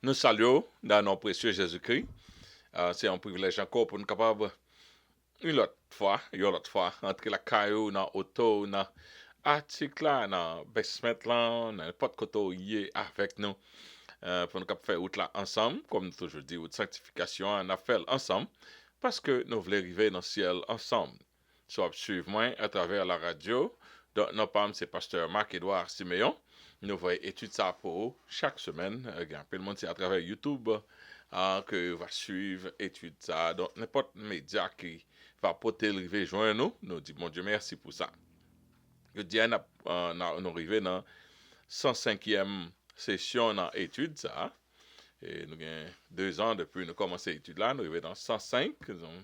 Nous saluons dans nos précieux Jésus-Christ. C'est un privilège encore pour nous capables, une autre fois, entrer la caillou dans l'auto, dans l'article là, dans le basement là, dans n'importe côté y est avec nous, pour nous capables faire route là ensemble, comme nous toujours dit, route sanctification, on a fait ensemble, parce que nous voulons arriver dans le ciel ensemble. Soit suivre moi à travers la radio. Donc, nos parents, c'est pasteur Marc-Édouard Siméon. Nous voyons étude ça pour chaque semaine. Le monde, c'est à travers YouTube que va suivre étude ça. Donc, n'importe média qui va porter le joindre nous, nous dit bon Dieu merci pour ça. Je dis, nous arrivons dans 105e session dans étude ça. Et nous avons 2 ans depuis nous commencé l'étude là. Nous arrivons dans 105. Donc,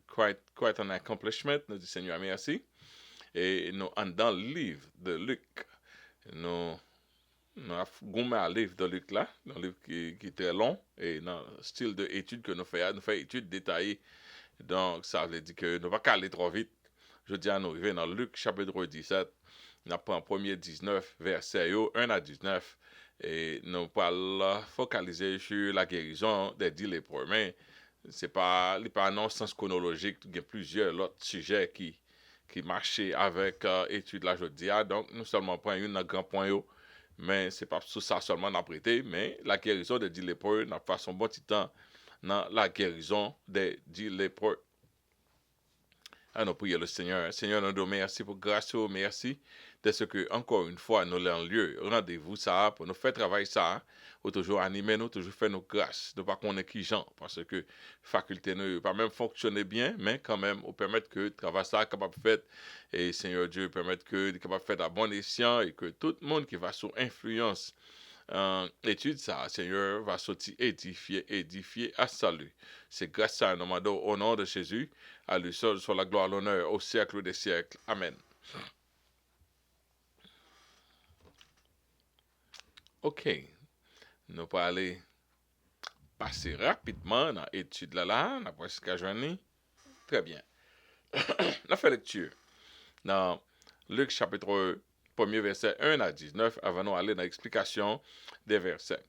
quite an accomplishment. Nous dit Seigneur merci. Et nous, dans le livre de Luc, nous avons un livre de Luc là, un livre qui est très long, et dans le style d'étude que nous faisons étude détaillée. Donc, ça veut dire que nous ne pouvons pas aller trop vite. Je dis à nous arriver dans Luc chapitre 17, nous prenons premier 19 versets 1 à 19, et nous allons focaliser sur la guérison des 10 lépreux. Mais ce n'est pas un sens chronologique, il y a plusieurs autres sujets qui marchaient avec l'étude là aujourd'hui. Donc, nous seulement prenons un grand point, mais ce n'est pas sur ça seulement n'a prêté, mais la guérison des 10 lépreux n'a pas son bon petit temps dans la guérison des 10 lépreux. Alors, prions le Seigneur. Seigneur, nous te merci pour grâce, merci de ce que, encore une fois, nous l'avons lieu. Rendez-vous ça pour nous faire travailler ça, pour toujours animer nous, toujours faire nos grâces. Ne pas qu'on est qui gens, parce que faculté ne pas même fonctionner bien, mais quand même, on permettre que le travail ça capable de faire, et Seigneur Dieu, permettre que capable de faire à bon escient, et que tout le monde qui va sous influence étude ça, Seigneur, va sortir édifié à salut. C'est grâce à un nom au nom de Jésus, à lui seul soit la gloire, l'honneur, au siècle des siècles. Amen. OK. Nous allons aller passer rapidement dans l'étude là, on a presque journée. Très bien. On a fait lecture dans Luc chapitre 1er verset 1 à 19, avant nous aller dans l'explication des versets.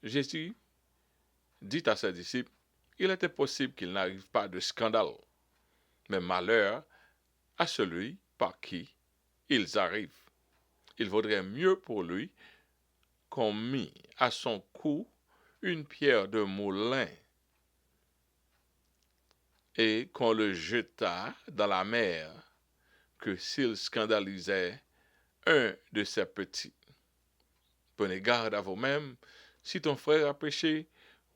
Jésus dit à ses disciples, il était possible qu'il n'arrive pas de scandale, mais malheur à celui par qui ils arrivent. Il vaudrait mieux pour lui qu'on mit à son cou une pierre de moulin et qu'on le jetât dans la mer que s'il scandalisait un de ses petits. Prenez garde à vous-même. Si ton frère a péché,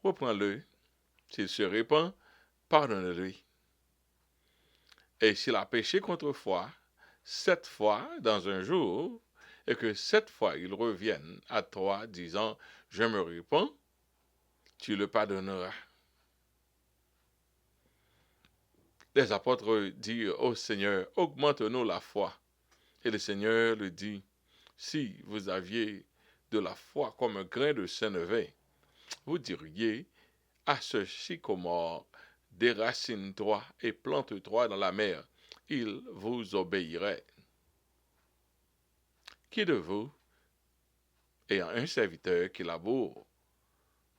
reprends-le. S'il se répand, pardonne-lui. Et s'il a péché contre toi 7 fois dans un jour, et que 7 fois il revienne à toi disant « Je me répands », tu le pardonneras. Les apôtres dirent au Seigneur, augmente-nous la foi. Et le Seigneur lui dit, si vous aviez de la foi comme un grain de sénévé, vous diriez à ce sycomore, déracine-toi et plante-toi dans la mer, il vous obéirait. Qui de vous, ayant un serviteur qui laboure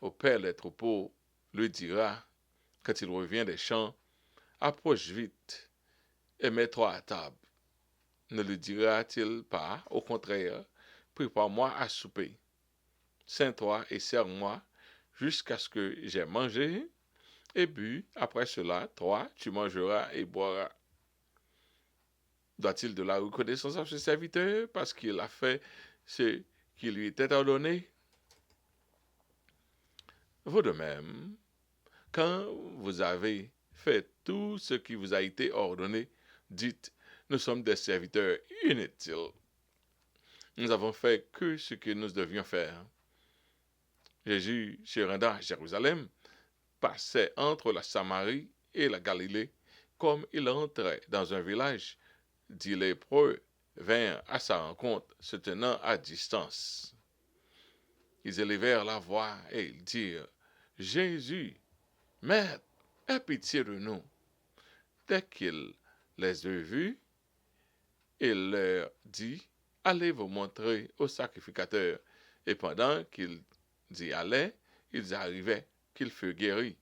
au père des troupeaux, lui dira, quand il revient des champs, approche vite et mets-toi à table. Ne lui dira-t-il pas, au contraire, prépare-moi à souper, ceins-toi et sers-moi jusqu'à ce que j'aie mangé et bu, après cela, toi, tu mangeras et boiras. Doit-il de la reconnaissance à ce serviteur parce qu'il a fait ce qui lui était ordonné? Vous de même, quand vous avez fait tout ce qui vous a été ordonné, dites, nous sommes des serviteurs inutiles. Nous avons fait que ce que nous devions faire. Jésus, se rendant à Jérusalem, passait entre la Samarie et la Galilée. Comme il entrait dans un village, 10 lépreux vinrent à sa rencontre, se tenant à distance. Ils élevèrent la voix et ils dirent, Jésus, Maître, aie pitié de nous. Dès qu'il les eut vus, il leur dit, allez vous montrer au sacrificateur. Et pendant qu'ils dit allait, ils arrivaient qu'il fut guéri.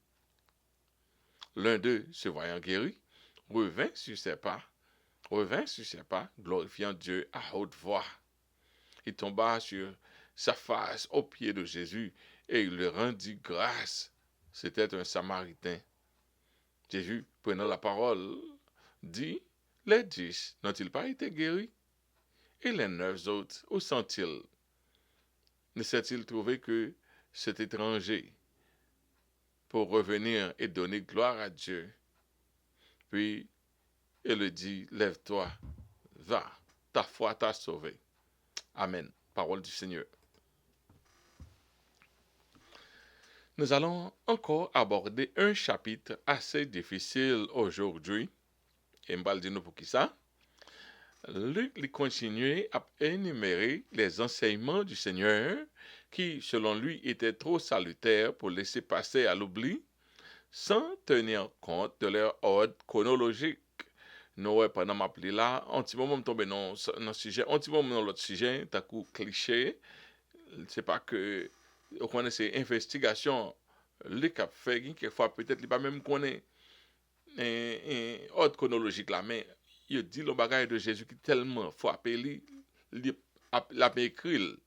L'un d'eux, se voyant guéri, revint sur ses pas, glorifiant Dieu à haute voix. Il tomba sur sa face aux pieds de Jésus et il lui rendit grâce. C'était un Samaritain. Jésus, prenant la parole, dit, les 10 n'ont-ils pas été guéris? Et les 9 autres, où sont-ils? Ne s'est-il trouvé que cet étranger pour revenir et donner gloire à Dieu? Puis, il lui dit, lève-toi, va, ta foi t'a sauvé. Amen. Parole du Seigneur. Nous allons encore aborder un chapitre assez difficile aujourd'hui. Et je vais dire pour qui ça. Luc continue à énumérer les enseignements du Seigneur qui, selon lui, étaient trop salutaires pour laisser passer à l'oubli sans tenir compte de leur ordre chronologique. Nous, pendant ma pli là, un petit moment tomber dans le sujet, un petit moment dans l'autre sujet, t'as coup cliché. C'est pas que on connaît ces investigations, les cap fait, quelquefois peut-être il pas même connaît un ordre chronologique là, mais il dit le bagage de Jésus qui tellement frappé lui, l'a écrit,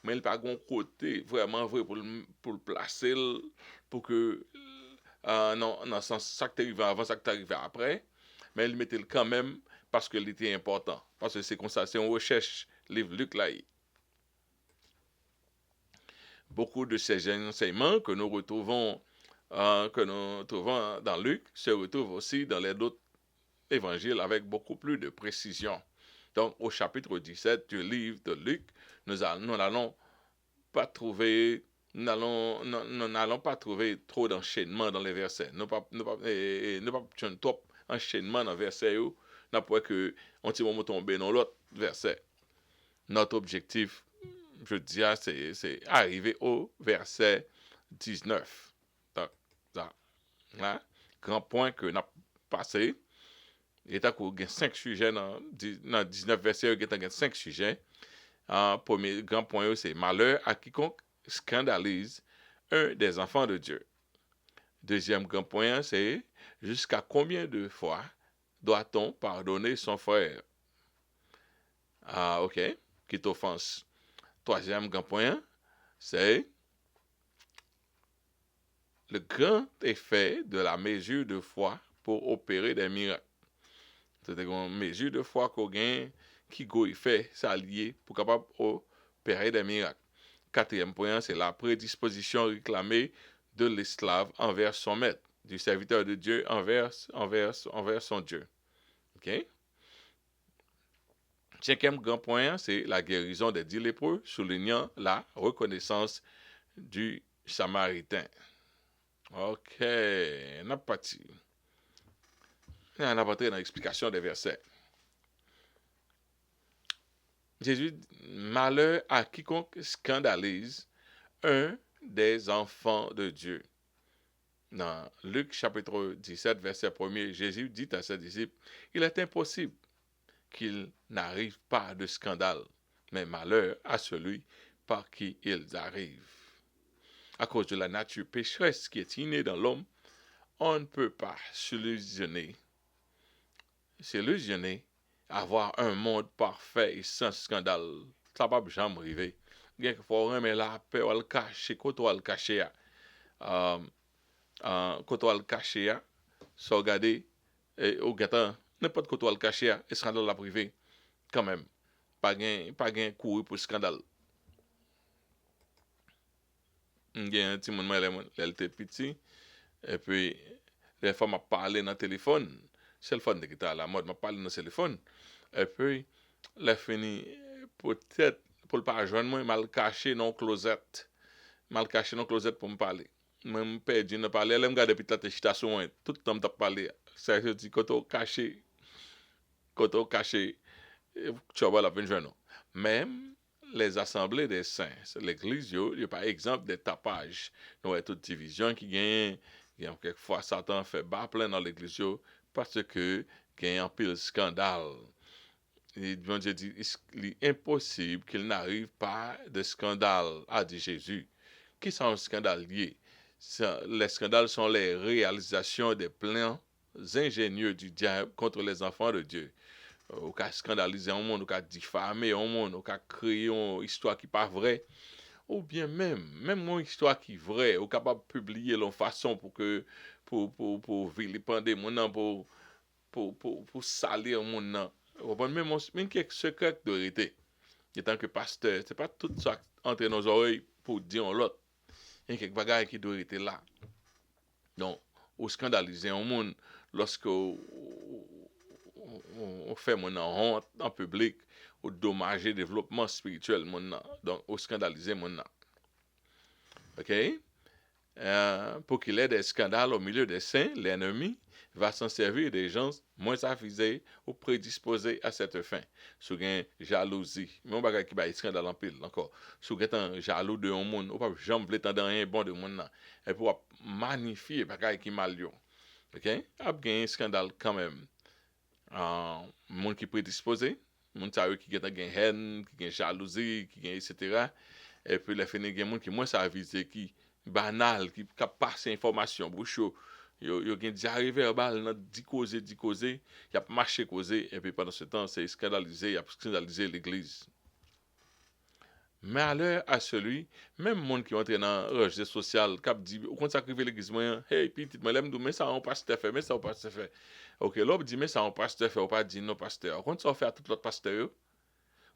mais il pas un côté vraiment vrai pour le placer, pour que non, dans sens ça qui arrivé avant, ça qui arrivé après, mais il mettait quand même parce que il était important, parce que c'est comme ça, c'est une recherche, livre Luc là. Beaucoup de ces enseignements que nous retrouvons dans Luc se retrouvent aussi dans les autres évangiles avec beaucoup plus de précision. Donc, au chapitre 17 du livre de Luc, nous n'allons pas trouver trop d'enchaînement dans les versets. Nous pas trop enchaînement dans les versets. Nous pas que on petit moment tomber dans l'autre verset. Notre objectif, je dis, c'est arriver au verset 19. Donc, ça, là, grand point que nous avons passé. Il y a 5 sujets dans 19 versets, il y a 5 sujets. Premier grand point, c'est malheur à quiconque scandalise un des enfants de Dieu. Deuxième grand point, c'est jusqu'à combien de fois doit-on pardonner son frère? Ok, qui t'offense. Troisième grand point, c'est le grand effet de la mesure de foi pour opérer des miracles. C'est une mesure de foi qu'on gagne qui fait s'allier pour capable opérer des miracles. Quatrième point, c'est la prédisposition réclamée de l'esclave envers son maître, du serviteur de Dieu envers son Dieu. Ok? Cinquième grand point, c'est la guérison des 10 lépreux, soulignant la reconnaissance du Samaritain. Ok, on a parti. On a parti dans l'explication des versets. Jésus dit, malheur à quiconque scandalise un des enfants de Dieu. Dans Luc chapitre 17, verset 1er, Jésus dit à ses disciples, il est impossible qu'il n'arrive pas de scandale, mais malheur à celui par qui ils arrivent. À cause de la nature pécheresse qui est innée dans l'homme, on ne peut pas s'illusionner, avoir un monde parfait et sans scandale. Ça va jamais arriver. Il faut remettre la paix ou le cacher, quand on le cacher. Quand on le cacher, ça regarder, au gâteau, n'importe quoi le cacher, et scandale la privé, quand même. Pas gain courir pour scandale. Il y a un petit monde, elle était petit, et puis, les fois, m'a parlé dans le téléphone, c'est le téléphone qui était à la mode, m'a parlé dans le téléphone, et puis, les fini, peut-être, pour ne pas joindre moi, mal caché dans la closette pour me parler. Même perdu dans parler, elle me garde depuis la chita sur moi, tout le temps t'a parlé. Ça veut dire quand on caché, tu vas la peine joindre. Même les assemblées des saints, l'église, il n'y a pas exemple de tapage. Nous avons toute division qui gagne, quelquefois Satan fait bas plein dans l'église parce que il y a un pile scandale. Et Dieu dit, il est impossible qu'il n'arrive pas de scandale, a dit Jésus. Qui sont un scandale lié? Les scandales sont les réalisations des plans ingénieux du diable contre les enfants de Dieu. Ou ka scandaliser un monde, ou ka diffamer un monde, ou ka créer une histoire qui n'est pas vraie, ou bien même une histoire qui est vraie, ou capable de publier l'en façon pour vilipender mon nom, pour salir mon nom. Même quelques secrets de vérité. Étant que pasteur, c'est pas tout ça entre nos oreilles pour dire l'autre. Il y a quelques bagages qui doivent être là. Donc, ou scandaliser un monde lorsque on fait mon honte en public, ou dommager le développement spirituel mon. Donc, ou scandaliser mon. OK? Pour qu'il y ait des scandales au milieu des saints, l'ennemi va s'en servir des gens moins avisés ou prédisposés à cette fin. Sous une jalousie. Mais on va qui va scandale en pile encore. Sous un jaloux de un monde, ou pas jamais tendre rien bon de monde et pour magnifier bagay qui mal yo. OK? A un scandale quand même. Monde qui prédisposé, monde qui a une haine, qui a une jalousie, qui a etc. Et puis les fene gen moun qui moins avisé qui banal qui passe information boucho yo gen diarrhée verbal nan di causer y a marché causer et puis pendant ce temps c'est scandalisé y a scandalisé l'église. Malheur à celui même monde qui entre dans rejet social cap dit ou quand ça arrive l'église moi hey petit moi l'aime mais ça on pasteur fait mais ça on pasteur fait. OK l'autre dit mais ça on pasteur fait ou pas dit non pasteur. Quand ça fait à tout l'autre pasteur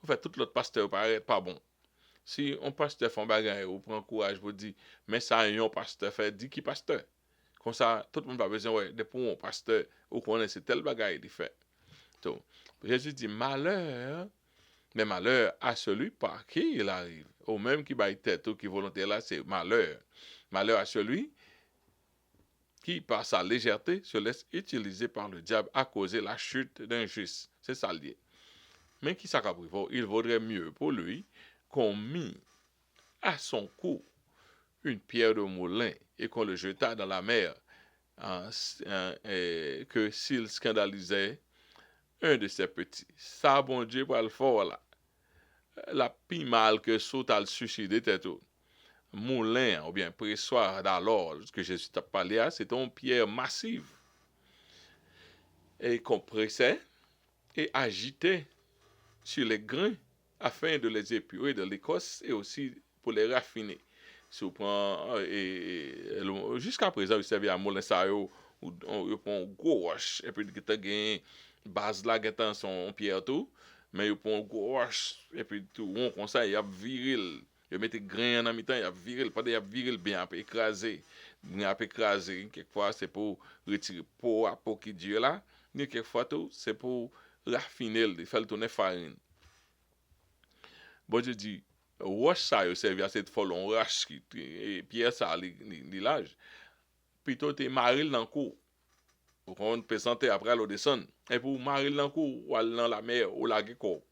on fait tout l'autre pasteur paraît pas bon. Si on pasteur fait un bagage, ou prend courage pour dire, mais ça, un pasteur fait, dit qui pasteur. Comme ça, tout le monde va besoin, ouais, de pour un pasteur, ou qu'on c'est tel bagage il fait. Donc, Jésus dit, malheur, mais malheur à celui par qui il arrive. Ou même qui va tête, ou qui volontaire là, c'est malheur. Malheur à celui qui, par sa légèreté, se laisse utiliser par le diable à causer la chute d'un juste. C'est ça lié. Mais qui ça il vaudrait mieux pour lui qu'on mit à son cou une pierre de moulin et qu'on le jeta dans la mer, que s'il scandalisait un de ses petits. Ça, bon Dieu, pour le fort là. La pi mal que saute à le suicider, tout. Moulin, ou bien pressoir d'alors, que Jésus t'a parlé, c'est une pierre massive. Et qu'on pressait et agitait sur les grains afin de les épurer de l'écorce et aussi pour les raffiner. Si vous prenez, jusqu'à présent, vous savez, à Moulin Sayo, on prend gros roche, et puis vous avez base là, vous avez son pierre tout, mais vous prend gros roche, et puis tout, on comme ça, il y a viril. Vous mettez grain en mi-temps, il y a viril, pas de viril bien, écrasé. Bien écrasé, quelquefois, c'est pour retirer peau à peau qui dure là, mais quelquefois tout, c'est pour raffiner, faire tourner farine. Bon Dieu dit, roche ça yo servi à cette folle on roche et pierre ça li l'âge. Plutôt te maril dans cou. Pour qu'on peut sentir après l'eau descendre. Et pour maril dans cou ou aller dans la mer ou la ko.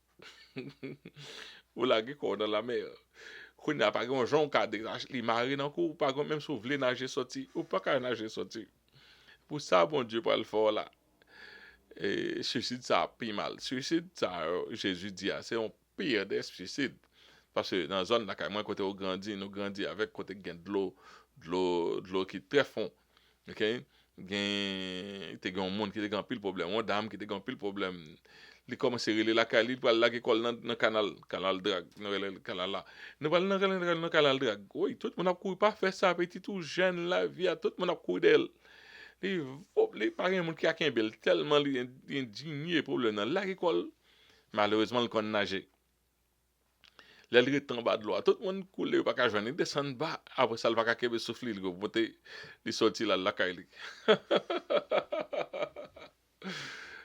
Ou la ko dans la mer. Qu'on n'a pas grand jon ka li maril dans cou pas même si vous voulez nager sorti ou pas ka nager sorti. Pour ça bon Dieu pas le fort là. Et suicide ça pi mal. Suicide ça Jésus dit c'est un pire des suicides. Parce que dans la zone, là, quand côté où nous grandit avec côté de l'eau qui est très fond. OK? T'es un monde qui a un pile problème, une dame qui a un pile problème. Il commence à relayer la cali, il parle là qui colle dans le canal drag, le canal là. Nous parlons dans le canal drag. Oui, tout le monde a couru pas faire ça, petit tout jeune la vie, tout le monde a couru d'elle. Les parents qui a un bel tellement indigné problème là qui colle. Malheureusement, le con nager. L'elle est en bas de l'eau. Tout le monde coule, pas qu'à joindre, descend bas. Après ça, il va qu'à souffler, il va monter, il sortit là, la caille.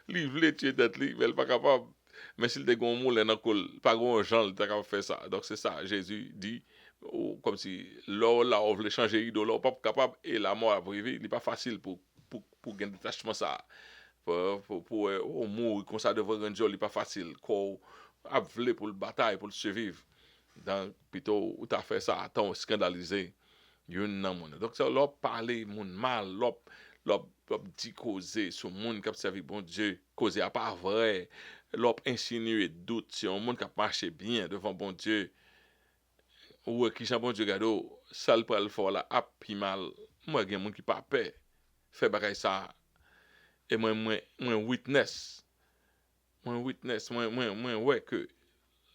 Il voulait tuer tête, mais il n'est pas capable. Mais s'il était un moulin dans le col, pas grand gens, il était capable de faire ça. Donc c'est ça, Jésus dit, comme si l'eau là, on voulait changer d'eau, l'eau pas capable, et la mort à priver, il n'est pas facile pour gagner détachement ça. Pour mourir comme ça devant un jour, il n'est pas facile. Qu'on a voulu pour le bataille, pour le survivre. Donc, plutôt, où tu as fait ça, tant scandalisé, yon nan moun. Donc, ça, l'op parler moun mal, l'op dit causer sur moun qui a servi bon Dieu, causer à pas vrai, l'op insinuer doute sur un moun qui a marché bien devant bon Dieu. ou qui jan bon Dieu gado, ça le pral fort là, ap pi mal. Moi gen moun qui pas peur, fait bagay ça et moi witness, moi ouais que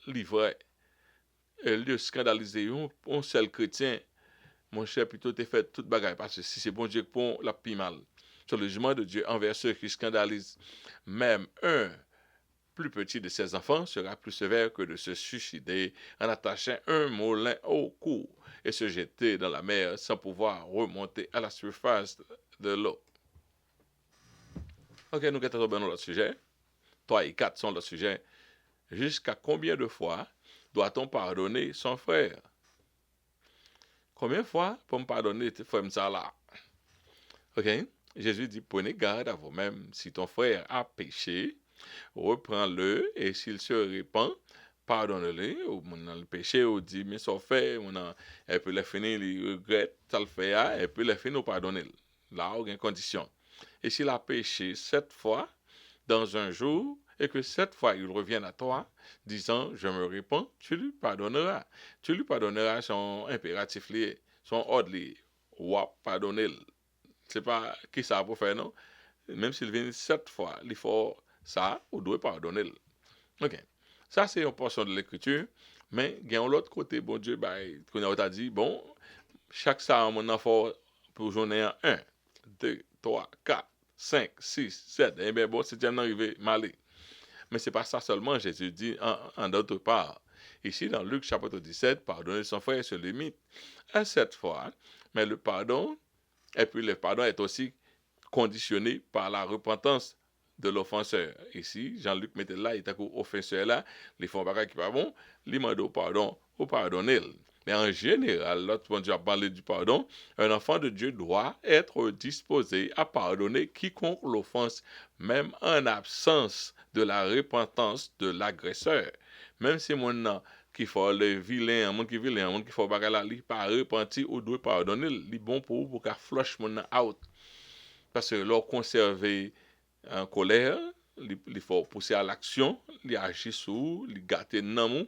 li vrai. Lieu scandaliser un seul chrétien, mon cher, plutôt t'es fait toute bagaille parce que si c'est bon Dieu pour la pi mal. Sur le jugement de Dieu envers ceux qui scandalisent, même un plus petit de ses enfants sera plus sévère que de se suicider en attachant un moulin au cou et se jeter dans la mer sans pouvoir remonter à la surface de l'eau. Ok, nous allons tomber dans le sujet. 3 et 4 sont le sujet. Jusqu'à combien de fois doit-on pardonner son frère? Combien de fois pour me pardonner tes frères ça là? Ok? Jésus dit, prenez garde à vous-même. Si ton frère a péché, reprends-le et s'il se répand, pardonne-le. Ou mon le péché, ou dit, mais ça fait, et puis le finir, il regrette, ça le fait, et puis le finir, pardonner. Là, aucune condition. Et s'il a péché 7 fois dans un jour, et que 7 fois il revienne à toi, disant, je me répands, tu lui pardonneras. Tu lui pardonneras son impératif lié, son ordre lié. Ou pardonner. C'est pas qui ça pour faire, non? Même s'il vient 7 fois, il faut ça, ou doit pardonner. Ok. Ça, c'est une portion de l'écriture. Mais, il y a l'autre côté, bon Dieu, qu'on a dit, bon, chaque ça, mon enfant, pour journée 1, 2, 3, 4, 5, 6, 7. Eh bien, bon, c'est déjà arrivé, malé. Mais c'est pas ça seulement, Jésus dit en d'autre part. Ici, dans Luc chapitre 17, pardonner son frère se limite à 7 fois. Mais le pardon, et puis le pardon est aussi conditionné par la repentance de l'offenseur. Ici, Jean-Luc mettait là, il était offenseur là, les font bagage qui pas bon, il demande pardon, ou pardonner. Mais en général, lorsqu'on a parlé du pardon, un enfant de Dieu doit être disposé à pardonner quiconque l'offense, même en absence de la repentance de l'agresseur. Même si mon qui faut le vilain, mon qui vilain, mon qui faut bagage là, il pas repenti ou doit pardonner, il bon pour qu'à flush mon out. Parce que leur conserver en colère, il faut pousser à l'action, il agit sur, il gâter non.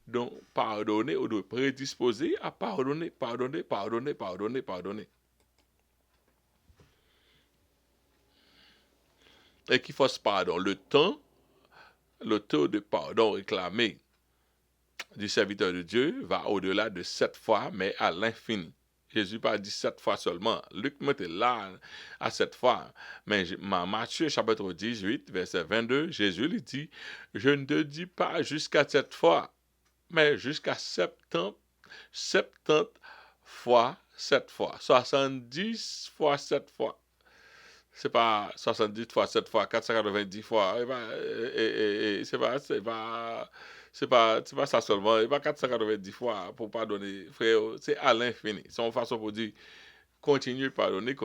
Donc, pardonner ou de prédisposer à pardonner. Et qu'il fasse pardon. Le taux de pardon réclamé du serviteur de Dieu va au-delà de 7 fois, mais à l'infini. Jésus pas dit 7 fois seulement. Luc mettait là à 7 fois. Mais Matthieu chapitre 18, verset 22, Jésus lui dit, je ne te dis pas jusqu'à 7 fois, mais jusqu'à 70 fois 7 fois. 70 fois 7 fois. C'est pas 70 fois 7 fois, 490 fois. C'est pas ça seulement. Il pas 490 fois pour pardonner. Frère, c'est à l'infini. C'est une façon pour dire, continuez pardonner.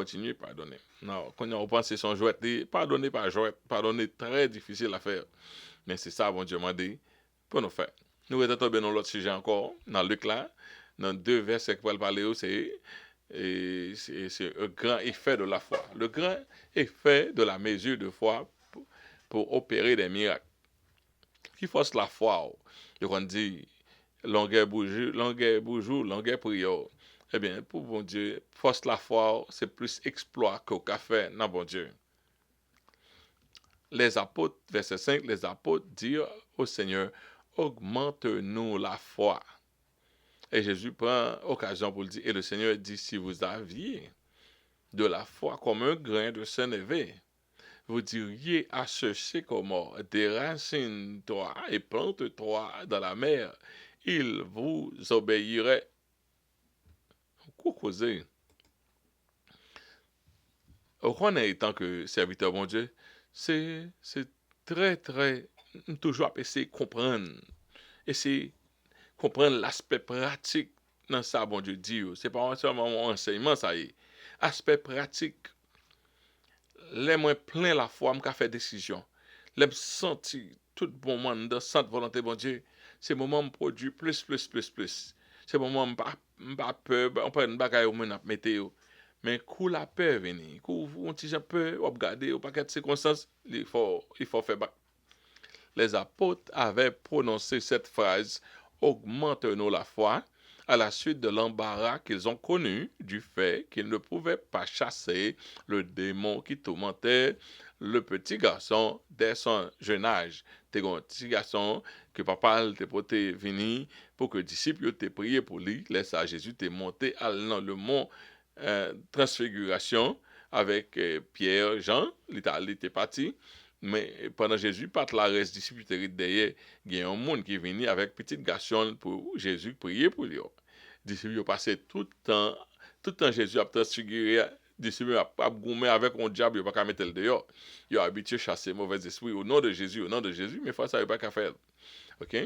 Non, quand on pense que c'est son jouet, pardonner pas jouet. Pardonner très difficile à faire. Mais c'est ça, bon Dieu m'a dit, pour nous faire. Nous allons tomber dans l'autre sujet encore, dans Luc là, dans 2 versets que pour parler, c'est un grand effet de la foi. Le grand effet de la mesure de foi pour opérer des miracles. Qui force la foi? On dit, longueur longueur prière. Eh bien, pour bon Dieu, force la foi, c'est plus exploit qu'au café, non bon Dieu. Les apôtres, verset 5, les apôtres dirent au Seigneur, augmente-nous la foi. Et Jésus prend occasion pour le dire. Et le Seigneur dit, si vous aviez de la foi comme un grain de sénévé, vous diriez à ce sycomore, déracine-toi et plante-toi dans la mer, il vous obéirait. Quoi causer? On est tant que serviteur bon Dieu, c'est très, toujours essayer de comprendre. Essayer comprendre l'aspect pratique dans ça, bon Dieu dit. C'est pas seulement un enseignement, ça y est. Aspect pratique. Les moins plein la foi, m'ka fait décision. Les senti tout bon monde dans sainte volonté, bon Dieu. C'est moment me produit plus. C'est moment m'pa peur, on peut une bagaille ou m'en météo. Mais coup la peur venir, coup on petit peur, ou regarder ou paquet de circonstances, il faut faire back. Les apôtres avaient prononcé cette phrase, augmente-nous la foi, à la suite de l'embarras qu'ils ont connu du fait qu'ils ne pouvaient pas chasser le démon qui tourmentait le petit garçon dès son jeune âge. T'es un petit garçon que papa te porté vini pour que les disciples te prié pour lui. Laisse à Jésus te monté dans le mont Transfiguration avec Pierre, Jean, il était parti. Mais pendant Jésus, pas la reste disciples derrière, il y a un monde qui est venu avec petit garçon pour Jésus prier pour lui. Disciples ont passé tout le temps Jésus a transfiguré, disciples a goumé avec un diable, il n'a pas qu'à mettre le dehors. Il a habitué à chasser mauvais esprits au nom de Jésus, mais fois ça, il n'a pas qu'à faire. Ok?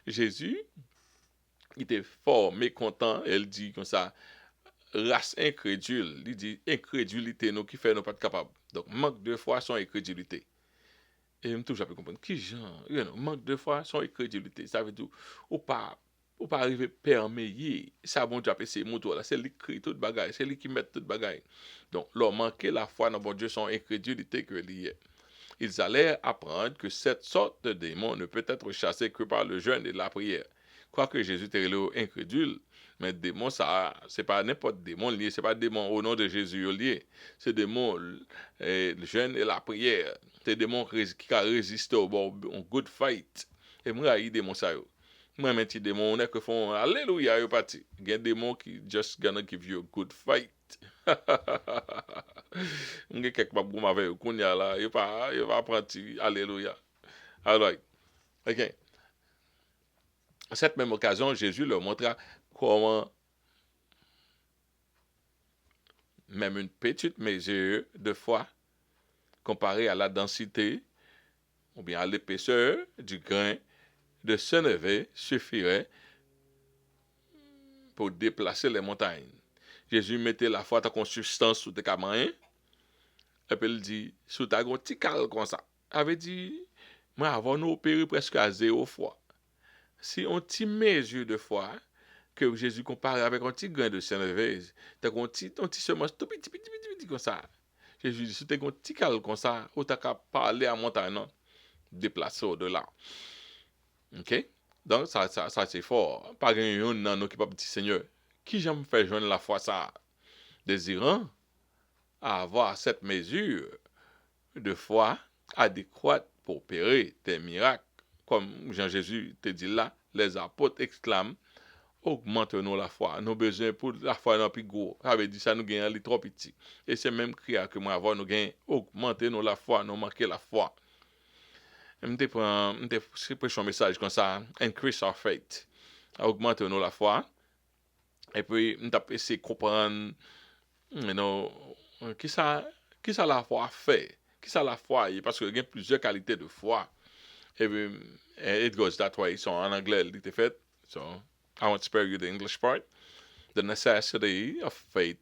Jésus, il était fort mécontent, elle dit comme ça, race incrédule, il dit incrédulité nous qui fait nous pas capable. Donc manque de foi son incrédulité. Et je toujours comprendre qui genre, manque de foi son incrédulité, ça veut dire ou pas arriver permeiller ça bon Dieu c'est moto là, c'est lui qui crée toute bagaille, c'est lui qui met toute bagaille. Donc leur manquer la foi dans bon Dieu son incrédulité que lié. Ils allaient apprendre que cette sorte de démon ne peut être chassée que par le jeûne et la prière. Quoique Jésus était incrédule, mais démon, ça, c'est pas n'importe démon lié, c'est pas démon au nom de Jésus lié. C'est démon, le jeûne et la prière. C'est démon qui a résisté au good fight. Et moi, il démon ça. Moi, mes petits démons, on est que font Alléluia, yo parti. Il y a des démons qui just gonna give you a good fight. On a quelques babous avec qu'on y a là, il va apprendre Alléluia. Alors, ok. À cette même occasion, Jésus leur montra comment même une petite mesure de foi comparée à la densité ou bien à l'épaisseur du grain de sénévé suffirait pour déplacer les montagnes. Jésus mettait la foi en substance sous tes camarades, et puis il dit, sous ta gros petit cal comme ça. Avait dit, moi, avant nous opérer presque à 0 fois. Si on petit mesure de foi, que Jésus compare avec un petit grain de sénévé, t'as un petit semence tout petit comme ça. Jésus dit, si t'as un petit cal comme ça, ou t'as qu'à parler à montagne, non? Déplacer au-delà. OK? Donc, ça c'est fort. Pas grand non nous qui pas petit Seigneur. Qui j'aime faire joindre la foi ça? Désirant avoir cette mesure de foi adéquate pour opérer des miracles. Comme Jean-Jésus te dit là, les apôtres exclament, augmente-nous la foi. Nous besoin pour la foi non plus gros. Ça veut dire ça nous gagne les trop petit. Et c'est même cria que moi avoir nous gagne augmente-nous la foi, nous manquer la foi. Je prêche un message comme ça, increase our faith. Augmente-nous la foi. Et puis, je essayer de comprendre, qui ça la foi fait. Qui ça la foi est. Parce qu'il y a plusieurs qualités de foi. Et puis, it goes that way. So, en anglais, il était fait. So, I won't spare you the English part. The necessity of faith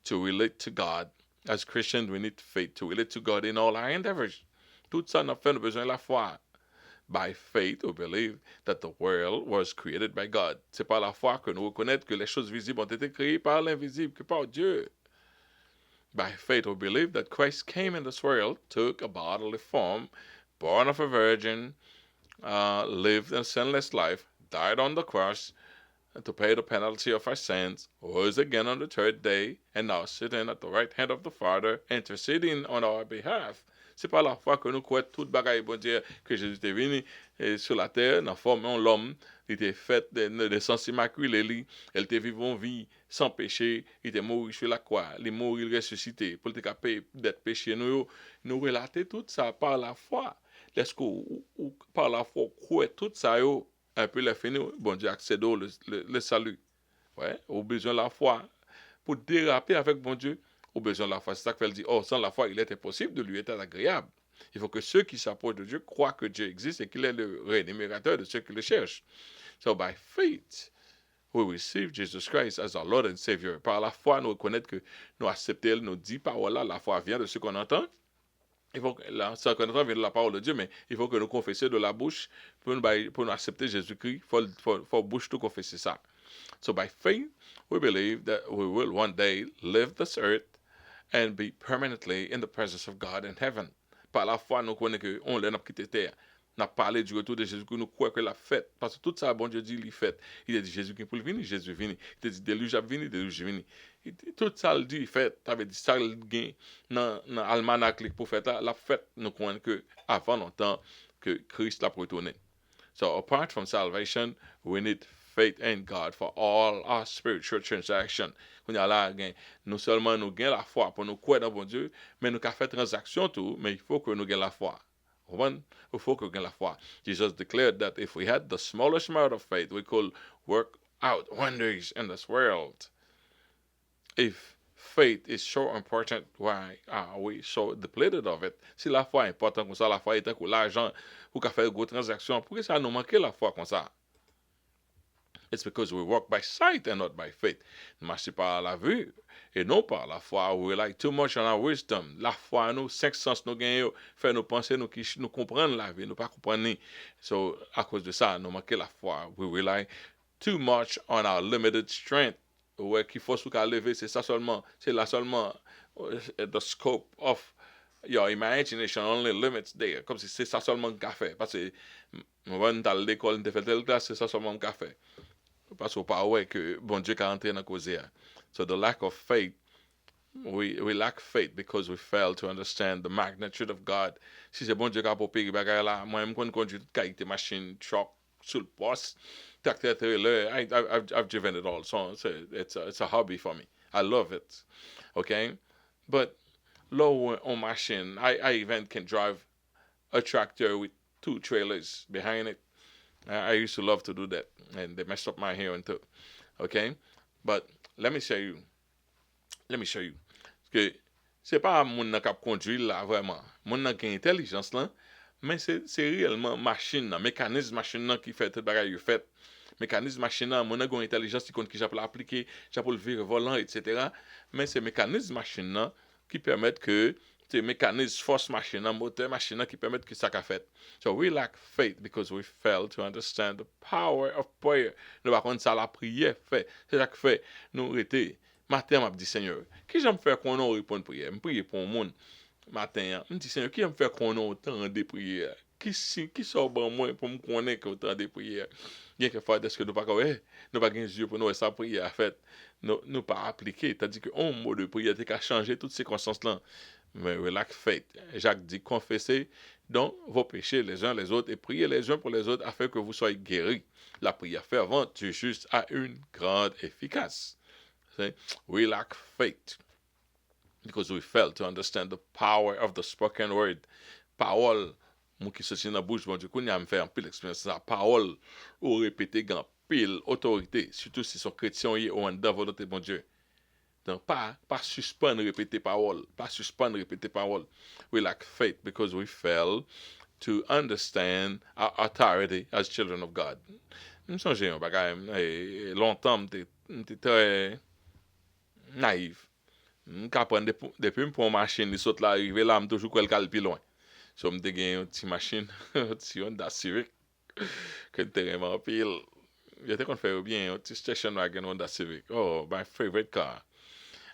to relate to God. As Christians, we need faith to relate to God in all our endeavors. Tout ça, nous avons besoin de la foi. By faith, we believe that the world was created by God. C'est par la foi que nous reconnaissons que les choses visibles ont été créées par l'invisible, que par Dieu. By faith, we believe that Christ came in this world, took a bodily form, born of a virgin, lived a sinless life, died on the cross to pay the penalty of our sins, rose again on the third day, and now sitting at the right hand of the Father, interceding on our behalf. C'est par la foi que nous croyons toute bagaille, bon Dieu, que Jésus est venu sur la terre, dans la forme de l'homme, il était fait de sens immaculé, il était vivant vie sans péché, il était mort sur la croix, il est mort, il ressuscité, pour être capable d'être péché. Nous relater tout ça par la foi. Est-ce que par la foi, croire tout ça, un peu la fin, bon Dieu accède le salut. Ouais, au besoin de la foi. Pour déraper avec bon Dieu, au besoin de la foi. C'est ça qu'elle dit, sans la foi, il est impossible de lui être agréable. Il faut que ceux qui s'approchent de Dieu croient que Dieu existe et qu'il est le rémunérateur de ceux qui le cherchent. So by faith, we receive Jesus Christ as our Lord and Savior. Par la foi, nous reconnaître que nous acceptons, nous dit paroles-là, la foi vient de ce qu'on entend. Il faut que ce qu'on entend vient de la parole de Dieu, mais il faut que nous confessions de la bouche pour nous accepter Jésus-Christ. Il faut bouche tout confesser ça. So by faith, we believe that we will one day leave this earth and be permanently in the presence of God in heaven. Par la foi, nous connaissons qu'on l'a quitté terre N'a parlé du retour de Jésus que nous croyons que la fête. Parce que tout ça, bon Dieu dit, il fait. Il a dit Jésus qui est pour le venir, Jésus vini. Il a dit déluge a vini, déluge vini. Tout ça, il dit, il fait. Ça veut dire ça, il gagne dans l'almanach pour faire la fête. Nous croyons que avant longtemps, que Christ l'a retourné. So apart from salvation, we need faith in God for all our spiritual transactions. Non seulement nous gagnons la foi pour nous croire dans bon Dieu, mais nous avons fait transaction tout, mais il faut que nous gagnions la foi. One, il faut que nous gagnions la foi. Jesus declared that if we had the smallest amount of faith, we could work out wonders in this world. If faith is so important, why are we so depleted of it? Si la foi est importante comme ça, la foi est comme l'argent, ou qu'à faire de grosses transactions, pourquoi ça nous manque la foi comme ça? It's because we walk by sight and not by faith. Nous marchons par la vue et non par la foi. We rely too much on our wisdom. La foi, nous, cinq sens nous gagnons, fait nous penser, nous comprendre la vie, nous pas comprendre. So, à cause de ça, nous manquons la foi. We rely too much on our limited strength. Ouais, qu'il faut se lever, c'est ça seulement, c'est là seulement the scope of your imagination only limits there. Comme si c'est ça seulement qu'a fait. Parce que, moi, dans l'école, on fait telle classe, c'est ça seulement qu'a fait. Parce qu'on pas ouais que bon Dieu a entré dans cause. So the lack of faith, we lack faith because we fail to understand the magnitude of God. Si c'est bon Dieu qui a pour payer bagay là, moi même quand conduit toute qualité machine, truck, sur le poste, tracteur trailer, I've driven it all. So it's a hobby for me. I love it. Okay? But low on machine, I even can drive a tractor with two trailers behind it. I used to love to do that, and they messed up my hearing too. Okay, but let me show you. Let me show you. Que c'est pas mon qui conduit là vraiment. Mon qui a intelligence là, mais c'est réellement machine, mécanisme machine qui fait tout bagage fait. Mécanisme machine, mon qui a intelligence qui compte qui j'appelle appliquer, j'appelle virer volant, etc. Mais c'est mécanisme machine qui permettent que c'est mécanisme force machine, moteur machine qui permettent que ça qu'a fait. So we lack faith because we fail to understand the power of prayer. Nous par contre ça la prière fait. C'est ça que fait nous arrêter. Matin m'a dit Seigneur, qui j'aime faire qu'on on répond prière, me prier pour monde. Matin, me dit Seigneur, qui j'aime faire qu'on on autant de prières. Qui sort bon moi pour me connaître autant de prières. Bien que fois est-ce que nous pas nous pas gain yeux pour nous ça prière fait. Nous pas appliquer, c'est-à-dire que un mot de prière t'es qu'à changer toutes ces circonstances là. Mais we lack faith. Jacques dit confessez donc vos péchés les uns les autres et priez les uns pour les autres afin que vous soyez guéris. La prière fervente du juste a une grande efficace. See? We lack faith because we fail to understand the power of the spoken word. Parole, moi qui sorti dans bouche bon Dieu, qu'on y a me faire un pile expérience ça. Parole ou répéter grand pile autorité, surtout si sont chrétiens ou en dans volonté bon Dieu. Donc, pas suspendre répéter parole. Pas suspendre répéter parole. We lack faith because we fail to understand our authority as children of God. Je me songe un bagay, longtemps, j'étais très naïf. J'apprends depuis que pour machine, les saute là, arrivé là, je toujours quoi le plus loin. So, je gagné une petite machine, une petite Honda Civic, que je vraiment pile. J'étais qu'on fait bien, un petit station wagon Honda Civic. Oh, my favorite car.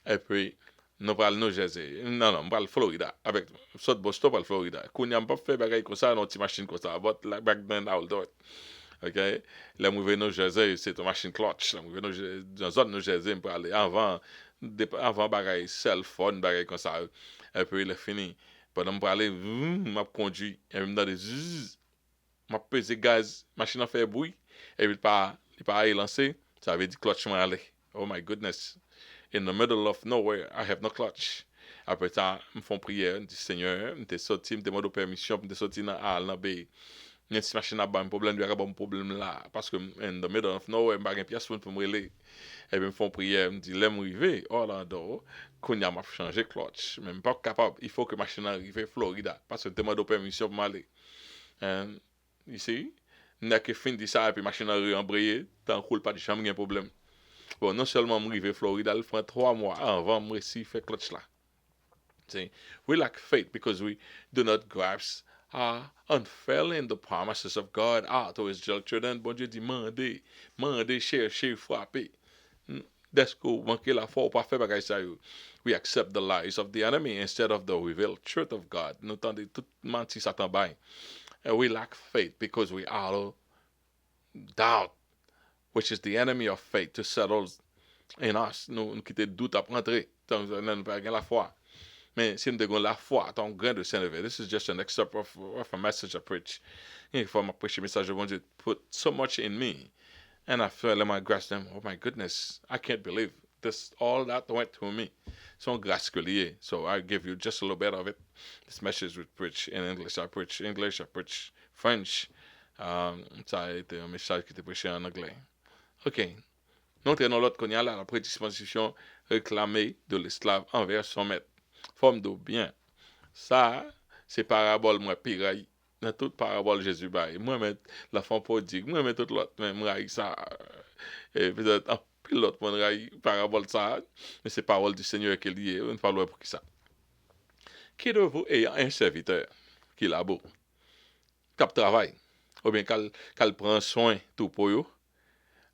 Et puis, nous parlons New Jersey. Non, nous parlons Florida. Avec, saute Boston, parle Florida. Qu'on n'a pas fait bagaille comme ça, une petite machine comme ça. But like back then, I'll do it. OK? Là, nous venons New Jersey, c'est une machine clutch. Là, nous venons dans la zone New Jersey, nous parlons avant bagaille cell phone, bagaille comme ça. Et puis, il est fini. Pendant que je parlais, je conduis. Et je me donne des zzz. Je pèse gaz, machine a fait bruit. Et puis, il pas lancé. Ça veut dire clutch m'a allé. Oh my goodness. In the middle of nowhere, I have no clutch. Après ça, je fais une prière, je dis Seigneur, je suis sorti, je demande permission, je suis sorti dans A, dans B. Une machine a un problème, il y a un problème là. Parce que in the middle of nowhere, je n'ai pas de pièce pour me relayer. Et puis, je fais une prière, je dis, l'aime arriver, Orlando, qu'on a changé clutch. Mais je ne suis pas capable, il faut que la machine arrive à Florida. Parce que je demande permission pour m'aller. Ici, je n'ai que fini de ça, et puis la machine a embrayé, tant que pas de chambre, il y a un problème. Bon, non seulement je suis Florida, il faut 3 mois avant de faire clutch là. See, we lack faith because we do not grasp unfailing the promises of God. To his children, bon Dieu dit mandez, cherchez, frappez. That's cool. Manquer la foi, pas faire bagay ça yo. We accept the lies of the enemy instead of the revealed truth of God. Nous tendez tout menti Satan bain. And we lack faith because we allow doubt, which is the enemy of faith, to settle in us. Nous quitter doute à rentrer. Donc, nous n'avons pas la foi. Mais si nous avons la foi, ton grain de Saint-Levé. This is just an excerpt of a message I preach. For my preaching message, I want to put so much in me. And I feel like my grasp them, oh my goodness, I can't believe this, all that went through me. Son grâce que lié. So I give you just a little bit of it. This message we preach in English. I preach English, I preach French. Ça a été un message qui était prêché en anglais. OK. Nous entrons l'autre qu'on y a là, la prédisposition réclamée de l'esclave envers son maître. Forme de bien. Ça, c'est parabole, moi, piraille. Dans toute parabole, Jésus baille. Moi, mais l'enfant prodigue. Moi, mais tout l'autre, même, raille ça. Et peut-être, un pilote, mon raille, parabole ça. Mais c'est parole du Seigneur qui est liée. On ne parle pas pour qui ça. Qui de vous ayant un serviteur qui labore, qui travaille, ou bien qu'elle prend soin tout pour eux,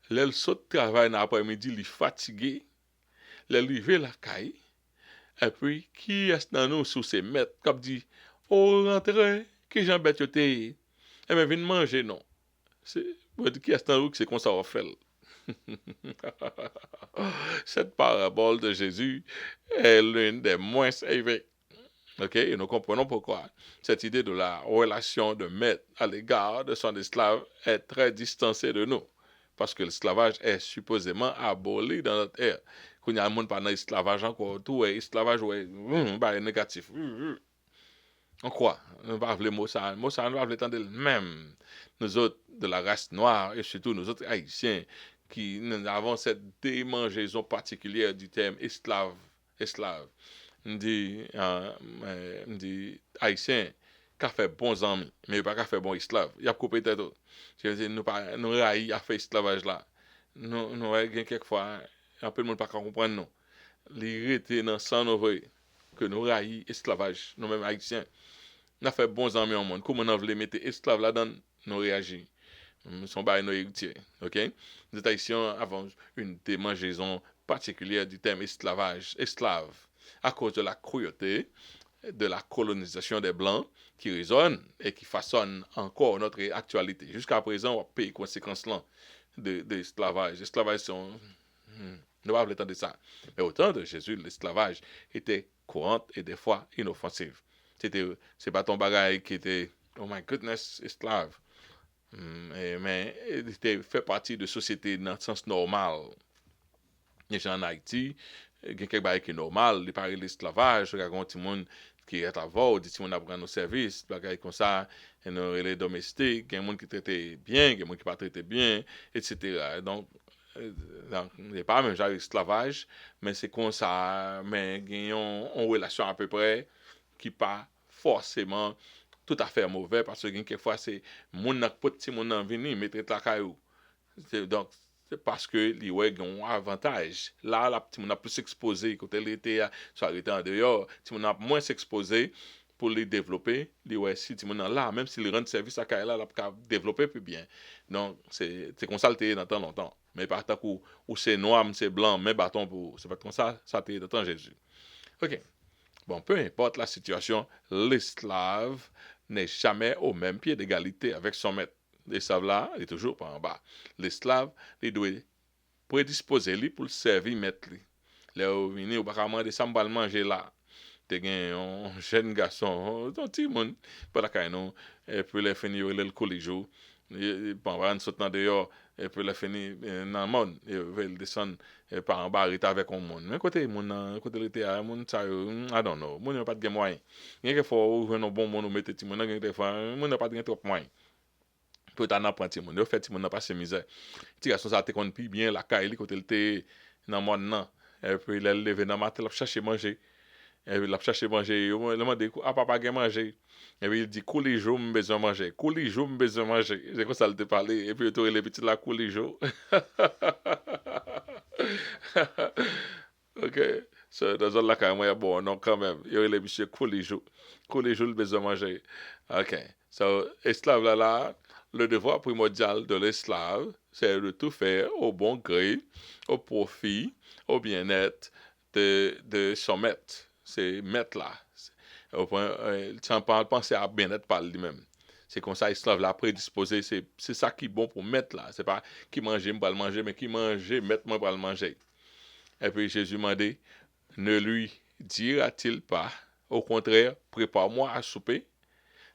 l'elle saute travail dans l'après-midi, il est fatigué, l'elle rive la caille, et puis, qui est dans nous sous ses maîtres, comme dit, oh, rentrez, qui j'en bête yote, et bien, viens manger, non. C'est, qui est dans nous, c'est comme ça on fait. Cette parabole de Jésus est l'une des moins élevées. OK? Et nous comprenons pourquoi cette idée de la relation de maître à l'égard de son esclave est très distancée de nous. Parce que l'esclavage est supposément aboli dans notre ère. Quand il y a un monde pendant l'esclavage encore, tout est esclavage, ouais, négatif. On croit. On va appeler Moussa. Moussa, on va appeler tant de même. Nous autres de la race noire, et surtout nous autres haïtiens, qui nous avons cette démangeaison particulière du terme esclave. On dit haïtien, qui a fait bons amis, mais pas qui a fait bon esclave. Il a coupé tête. Je veux dire, nous raïs a fait esclavage là. Nous raïs quelquefois, un peu de monde pas comprendre nous. Les rétés dans sang nous que nous raïs esclavage, nous-mêmes haïtiens. Nous avons fait bons amis au monde. Comment on voulait mettre esclave là-dedans, nous réagissons. Nous sommes pas nos héritiers. OK? Les haïtiens avons une démangeaison particulière du terme esclavage, esclave, à cause de la cruauté de la colonisation des Blancs qui résonne et qui façonne encore notre actualité. Jusqu'à présent, on paye les conséquences là de l'esclavage. L'esclavage, nous pas le temps de ça. Mais au temps de Jésus, l'esclavage était courant et des fois inoffensif. C'est pas ton bagage qui était, oh my goodness, esclave. Mais il fait partie de la société dans le sens normal. Les gens en Haïti, il y a quelque chose qui est normal, il parle de l'esclavage, il y a des gens qui est à voir, des gens qui apprennent nos services, des choses comme ça, les domestiques, il y a des gens qui traitent bien, il y a des gens qui ne pas traitent bien, etc. Donc, il n'y a pas même genre d'esclavage, mais c'est comme ça, mais il y a une relation à peu près qui n'est pas forcément tout à fait mauvais, parce que quelquefois, c'est mon petit mon venir, mais traite la caillou. Donc, c'est parce que les ouais ont un avantage. Là, la petite on a plus exposé quand elle était soit arrêté en dehors, si on a moins s'exposé pour les développer, les ouais si tu là même s'ils rendent service à Kaila, la développer plus bien. Donc c'est comme ça le dans tant longtemps. Mais par tant où c'est noir, c'est blanc, mais bâton pour c'est pas comme ça t'est dans temps Jésus. OK. Bon, peu importe la situation, l'esclave n'est jamais au même pied d'égalité avec son maître. L'esclave là, il est toujours pas en bas. L'esclave, il doit prédisposer lui pour le servir maître. Là, où il ou pas demander ça me manger là. Te gen un jeune garçon, un petit monde, pas la non, et puis il finit le collège. Bon, on saute dans dehors, et puis il finit dans le monde, il descend par en bas, il est avec un monde. Mais côté il était monde ça, I don't know, monde n'a pas de moyen. Il y a des fois où un bon monde mettre petit monde, des fois monde n'a pas de trop moyen. Peut en apprendre monde, il fait petit monde n'a pas ses misère. Petit garçon ça te connaît bien la caille côté il était dans le monde non. Et puis il est levé dans matin, il chercher manger. Et puis il a cherché manger, il m'a demandé à papa qui manger. Et puis il dit tous les jours j'ai besoin de manger, tous les jours j'ai besoin de manger. C'est comme ça il te parlait et puis il les petits là tous les jours. OK. So dans la quand moi bon non quand même, il les monsieur tous les jours il besoin de manger. OK. So esclave là, le devoir primordial de l'esclave, c'est de tout faire au bon gré, au profit, au bien-être de son maître. C'est maître là. Au point, tu en parles, penser à bien-être par lui-même. C'est comme ça, esclave là prédisposé, c'est ça qui est bon pour mettre là. C'est pas qui manger, pas le manger, mais qui manger, mettre moi pour le manger. Et puis Jésus m'a dit, ne lui dira-t-il pas, au contraire, prépare-moi à souper,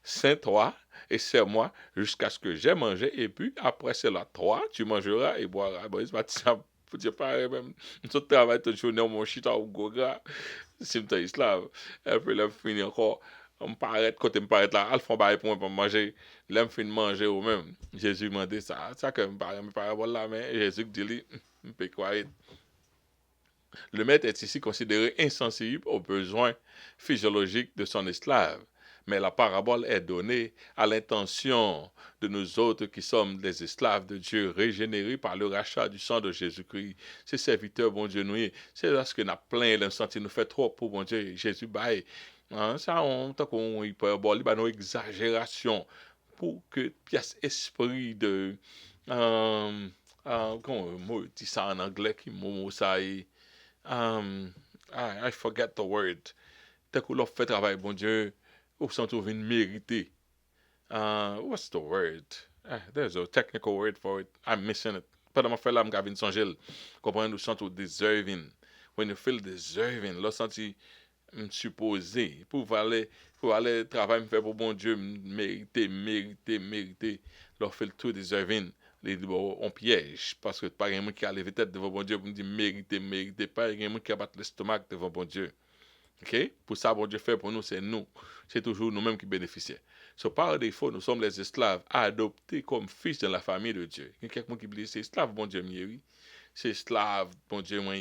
sains-toi et sers-moi jusqu'à ce que j'ai mangé, et puis après cela, toi, tu mangeras et boiras. Bon, c'est pas ça, faut dire pareil même. Tout travail, toute journée, mon chita ou goga, c'est un esclave. Et puis là, fini encore. On paraît, côté me paraît là, Alphon bail pour moi pour manger, là, fin de manger ou même. Jésus m'a dit ça, ça que me paraît voilà, mais Jésus dit, me peut croire. Le maître est ici considéré insensible aux besoins physiologiques de son esclave, mais la parabole est donnée à l'intention de nous autres qui sommes des esclaves de Dieu régénérés par le rachat du sang de Jésus-Christ. Ces serviteurs, bon Dieu, nous, c'est lorsque nous plein le senti nous fait trop pour bon Dieu, Jésus baille. Hein, ça, on tant qu'on hyperbole, bah, nos exagérations pour que pièce esprit de comment dit ça en anglais qui mot ça I forget the word. Dès qu'on leur fait travail, bon Dieu, ou sont trouvé une mérité. What's the word? There's a technical word for it. I'm missing it. Pendant mon fait là, je suis en comprendre nous sentons deserving. When you feel deserving, là, senti supposé. Pour aller travailler, me faire pour bon Dieu, mériter. Leur fait le tout deserving. Bon, on piège parce que pas quelqu'un qui a levé tête devant bon Dieu pour me dire mériter, pas quelqu'un qui a battu l'estomac devant bon Dieu. OK? Pour ça, bon Dieu fait pour nous, c'est nous. C'est toujours nous-mêmes qui bénéficions. So, par défaut, nous sommes les esclaves adoptés comme fils de la famille de Dieu. Il y a quelqu'un qui dit, c'est esclave, bon Dieu, oui. C'est esclave, bon Dieu, moi.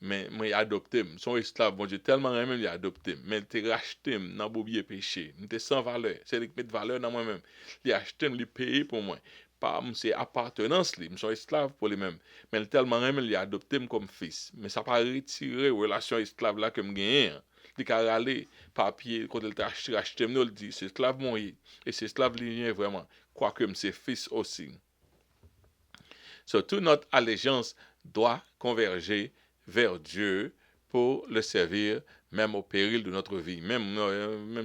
Mais moi, adopté. Son esclave, bon Dieu, tellement même, il a adopté. Mais il t'a racheté dans le péché. Il était sans valeur. C'est lui qui met de valeur dans moi-même. Il a acheté, il a payé pour moi. Pas c'est appartenance, je suis esclave pour lui-même. Mais il tellement même, il a adopté comme fils. Mais ça n'a pas retiré la relation esclave là que je gagne. Il a râlé papier, quand il t'a acheté, il dit, c'est esclave mon et c'est esclave lié vraiment. Quoique c'est fils aussi. So, toute notre allégeance doit converger vers Dieu pour le servir, même au péril de notre vie. Même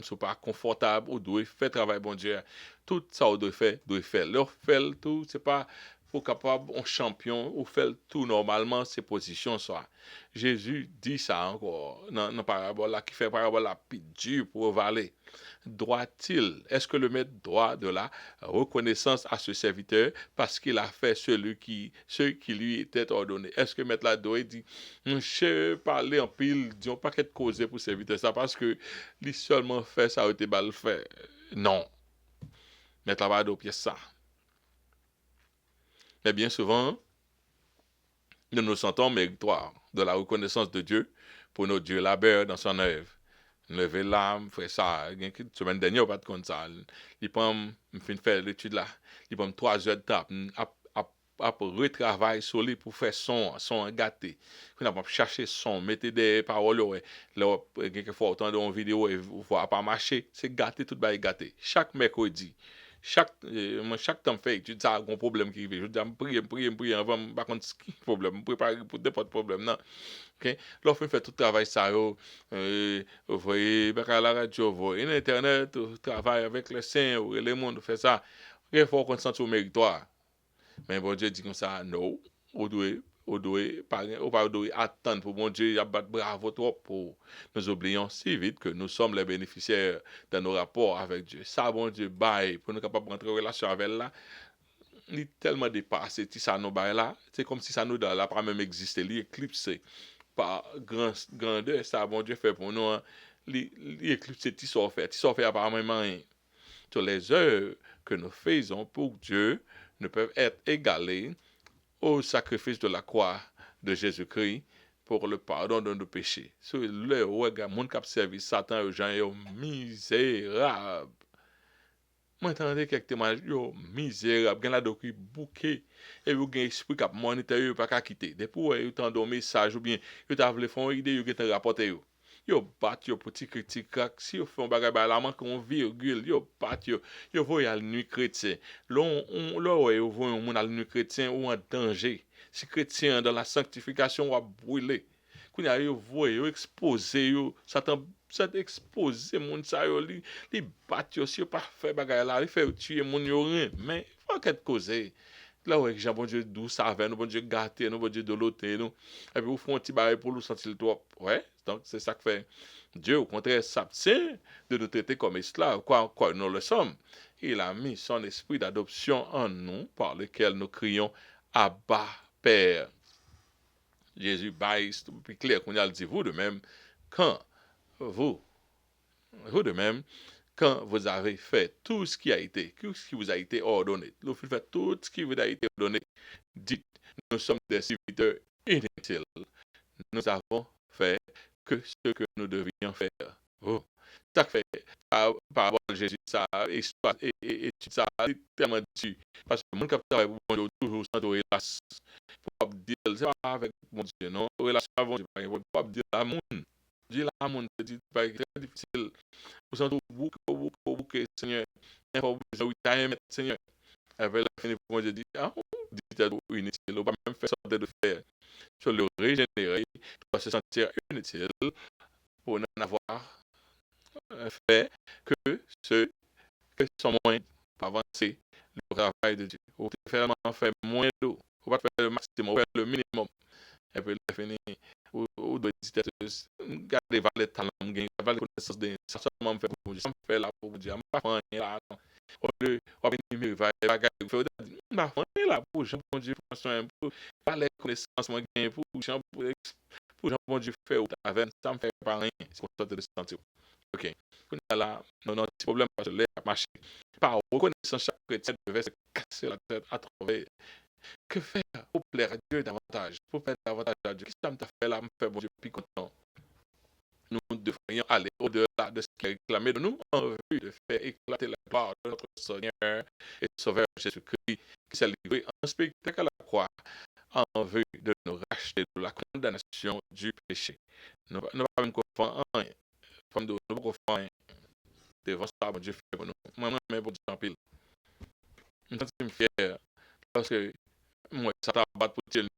si ce n'est pas confortable, ou doit faire travail, bon Dieu. Tout ça, on doit faire. Leur faire tout, c'est pas pour capable, un champion, ou faire tout normalement, ses positions soient. Jésus dit ça encore, dans la parabole là, qui fait parabole la plus dure pour valer. Est-ce que le maître doit de la reconnaissance à ce serviteur parce qu'il a fait ce qui lui était ordonné? Est-ce que le maître là doit dire, je parler en pile, disons pas qu'être causé pour serviteur ça parce que lui seulement fait ça a été mal fait? Non. Maître là va adopter ça. Mais bien souvent, nous nous sentons méritoires de la reconnaissance de Dieu pour notre Dieu labeur dans son œuvre. Lever l'âme, faire ça. Une semaine dernière, pas de compte ça. Il prend, me fait faire l'étude là. Il prend 3 heures de temps. Après, retravail sur lui pour faire son gâté. On a chercher son, mettre des paroles, ouais. Là, quelquefois, autant dans une vidéo, et vous voyez pas marcher. C'est gâté, tout va gâté. Chaque mercredi. Chaque temps fait étude, ça a un problème qui arrive. Je dis, je prie, avant, par contre, problème, je prépare pour n'importe problème, non. Ok, l'offre fait tout travail ça vous voyez à la radio, vous voyez internet, travail avec les saints, les mondes fait ça. Il faut qu'on sente au méritoire. Mais bon Dieu dit comme ça, non, pas attendre pour bon Dieu, battre bravo trop pour nous oublions si vite que nous sommes les bénéficiaires de nos rapports avec Dieu. Ça, bon Dieu, bye, pour nous capables rentrer en relation avec là, il est tellement dépassé, si ça nous baille là, c'est comme si ça nous n'a pas même existé, il éclipsé par grandeur, ça, bon Dieu fait pour nous, hein, il éclipsé, tu sors fait apparemment rien. Toutes les œuvres que nous faisons pour Dieu ne peuvent être égalées au sacrifice de la croix de Jésus-Christ pour le pardon de nos péchés. Sur le monde qui a servi Satan, aux gens, est misérable. Moi, entendez quelques témoignages, yo misérable, gen la do qui bouquet, et vous gen esprit qui a monité, yo pas qu'à quitter. Depuis, yo t'en message, ou bien, yo t'a voulu faire une idée, yo gen rapporté yo. Yo bat yo petit critique, si yo fait un bagay ba la manque on virgule, yo bat yo voyez à nuit chrétien. Là, yo voyez un monde à nuit chrétien ou en danger. Si chrétien dans la sanctification ou à brûler. Quand yo voyez, yo exposé, yo, Satan s'est exposé moun sa yo li bat yo si yo pas fait bagay la, li fait tuer moun yo rien, mais faut qu'être causé. Là ouais, Jean bon Dieu d'où ça vient, nous bon Dieu gâté, nous bon Dieu de l'autre nous. Et puis vous font un petit bail pour nous sentir le trop. Ouais, donc c'est ça que fait Dieu au contraire s'abstient de nous traiter comme esclaves, quoi nous le sommes. Il a mis son esprit d'adoption en nous par lequel nous crions Abba Père. Jésus baille plus clair qu'on a le dit vous de même quand vous vous de même quand vous avez fait tout ce qui vous a été ordonné, vous faites tout ce qui vous a été ordonné, dites, nous sommes des serviteurs inutiles. Nous avons fait que ce que nous devions faire. Oh. Ça fait, par rapport à Jésus, ça, histoire, et ça, tellement dit. Parce que mon capitaine, bon Dieu, toujours sans relation. Pour dire, c'est pas avec mon Dieu, non? Relation avec Dieu, pas dire la monde. Dire la monde, c'est très difficile. Vous sentez beaucoup, Seigneur. Il faut vous aimer, Seigneur. Avec la fin, pour Dieu dit, ah, dites inutile, ou pas même faire sorte de faire. Sur le régénérer, doit se sentir inutile pour n'avoir fait que ce que son moyen pour avancer le travail de Dieu. Ou faire moins d'eau, ou pas faire le maximum, ou faire le minimum. Et puis, la fin, ou doit dire, garder les talents, garder les connaissances de ça seulement fait pour Dieu, ça me fait là pour Dieu, je ne pas faire là. Au lieu, on va va faire là pour Jean, bon Dieu, pour pas les connaissances, moi, pour Jean, pour Dieu faire avec ça me fait pas rien, c'est comme ça de le sentir. Ok. Là, non, petit problème parce que là, marché. Par reconnaissance, chaque chrétien devait se casser la tête à trouver. Que faire pour plaire à Dieu davantage, pour plaire davantage à Dieu? Qu'est-ce que ça me fait là, me fait bon Dieu plus content? Nous devrions aller au-delà de ce qui est réclamé de nous en vue de faire éclater la gloire de notre Seigneur et Sauveur Jésus-Christ qui s'est livré en spectacle à la croix en vue de nous racheter de la condamnation du péché. Nous ne pas même confondre en rien. Nous ne pas confondre devant ça, bon Dieu fait pour nous. Moi, pour Dieu en pile. Je me sens fier parce que moi, ça t'a battu pour tirer,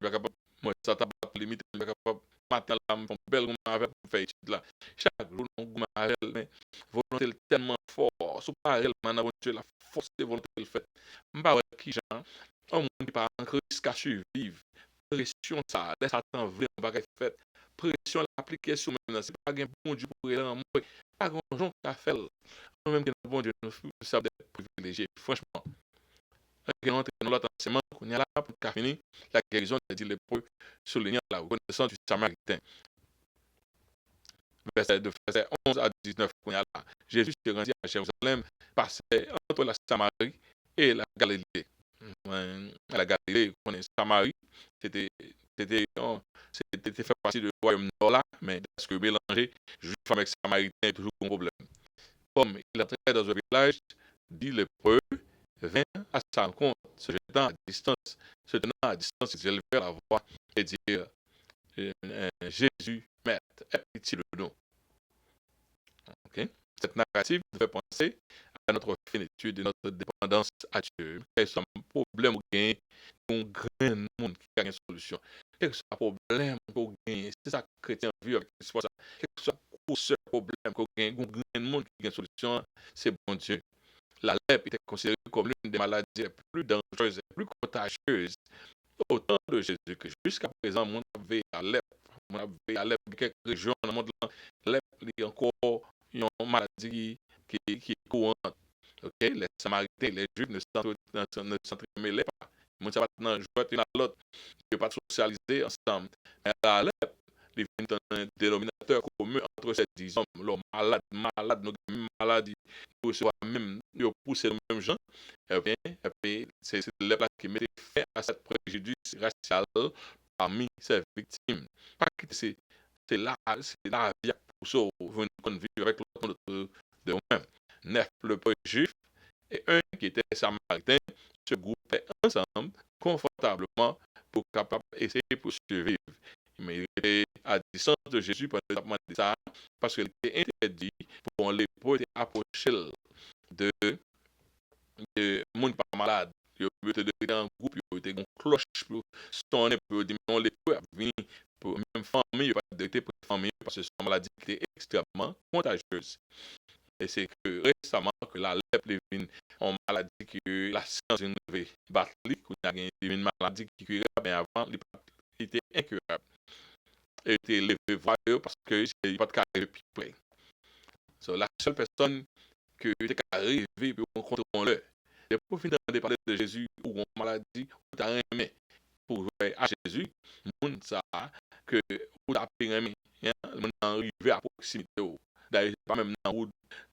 moi, ça t'a battu pour limiter, je suis capable matin là, me font belle gomme avec pour faire étude là. Chaque jour, on gomme avec, mais volonté est tellement fort, sous pas réellement, bon Dieu, la force de volonté le fait. Je ne sais pas qui, genre, un monde qui pas en risque à survivre. Pression, ça, laisse attendre vraiment pas fait. Pression, l'appliquer sur moi, c'est pas un bon Dieu pour aller en moi. Pas grand chose qu'à faire. Nous-mêmes, que bon Dieu, nous sommes des privilégiés. Franchement, nous dans l'autre enseignement, qu'on est là pour finir la guérison des lépreux, soulignant la reconnaissance du Samaritain. Verset 11 à 19, qu'on est là. Jésus s'est rendu à Jérusalem, passait entre la Samarie et la Galilée. La Galilée, on est Samarie, c'était fait partie du royaume nord là, mais parce que mélanger juif avec samaritain est toujours un problème. Comme il entrait dans un village, dit lépreux, vint à sa rencontre, se tenant à distance, ils élevèrent la voix et dirent Jésus, Maître, aie pitié de nous. Okay? Cette narrative nous fait penser à notre finitude et notre dépendance à Dieu. Quel soit le problème qu'on gagne, un grand monde qui a une solution. Quel que soit le problème qu'on gagne, c'est ça que les chrétiens vivent avec l'espoir. Quel que soit le problème qu'on gagne, un grand monde qui a une solution, c'est bon Dieu. La lèpre était considérée comme l'une des maladies les plus dangereuses et plus contagieuses au temps de Jésus que jusqu'à présent, mon avait la lèpre. Mon avait la lèpre dans quelques régions dans le monde. La lèpre est encore une maladie qui est courante. Okay? Les Samaritains, les Juifs ne s'entremêlaient pas. Mon ne pas jouer l'un à l'autre. Ils ne pas socialiser ensemble. Mais la lèpre est un dénominateur commun entre ces 10 hommes. L'homme malade, nos maladies, nous même, nous poussons les mêmes gens. Et puis, c'est les plaques qui mettent fin à cette préjudice racial parmi ces victimes. C'est la vie pour ça, vous vivre avec l'autre de nous-mêmes. 9 le peuple juif et un qui était samaritain se groupaient ensemble confortablement pour capable essayer pour survivre. Mais il était à distance de Jésus pendant ça parce qu'il était interdit pour les lépreux approcher de monde pas malade. Ils étaient dans un groupe, ils étaient en cloche pour sonner pour dire on les peut venir pour même famille, il n'y a pas de directeur pour famille parce que c'est une maladie qui est extrêmement contagieuse. Et c'est que récemment que la lèpre devine une maladie que la science vient de battre, qu'on a une maladie qui est curable, mais avant, il était incurable. Il était élevé voyeux parce que il n'y a pas de carré plus près. So, la seule personne que tu as arrivé pour rencontrer-le, c'est pour finir de parler de Jésus ou une maladie, ou tu as aimé pour jouer à Jésus, moun ça que ou t'as aimé, moun arrivé à proximité. D'ailleurs, c'est pas même dans route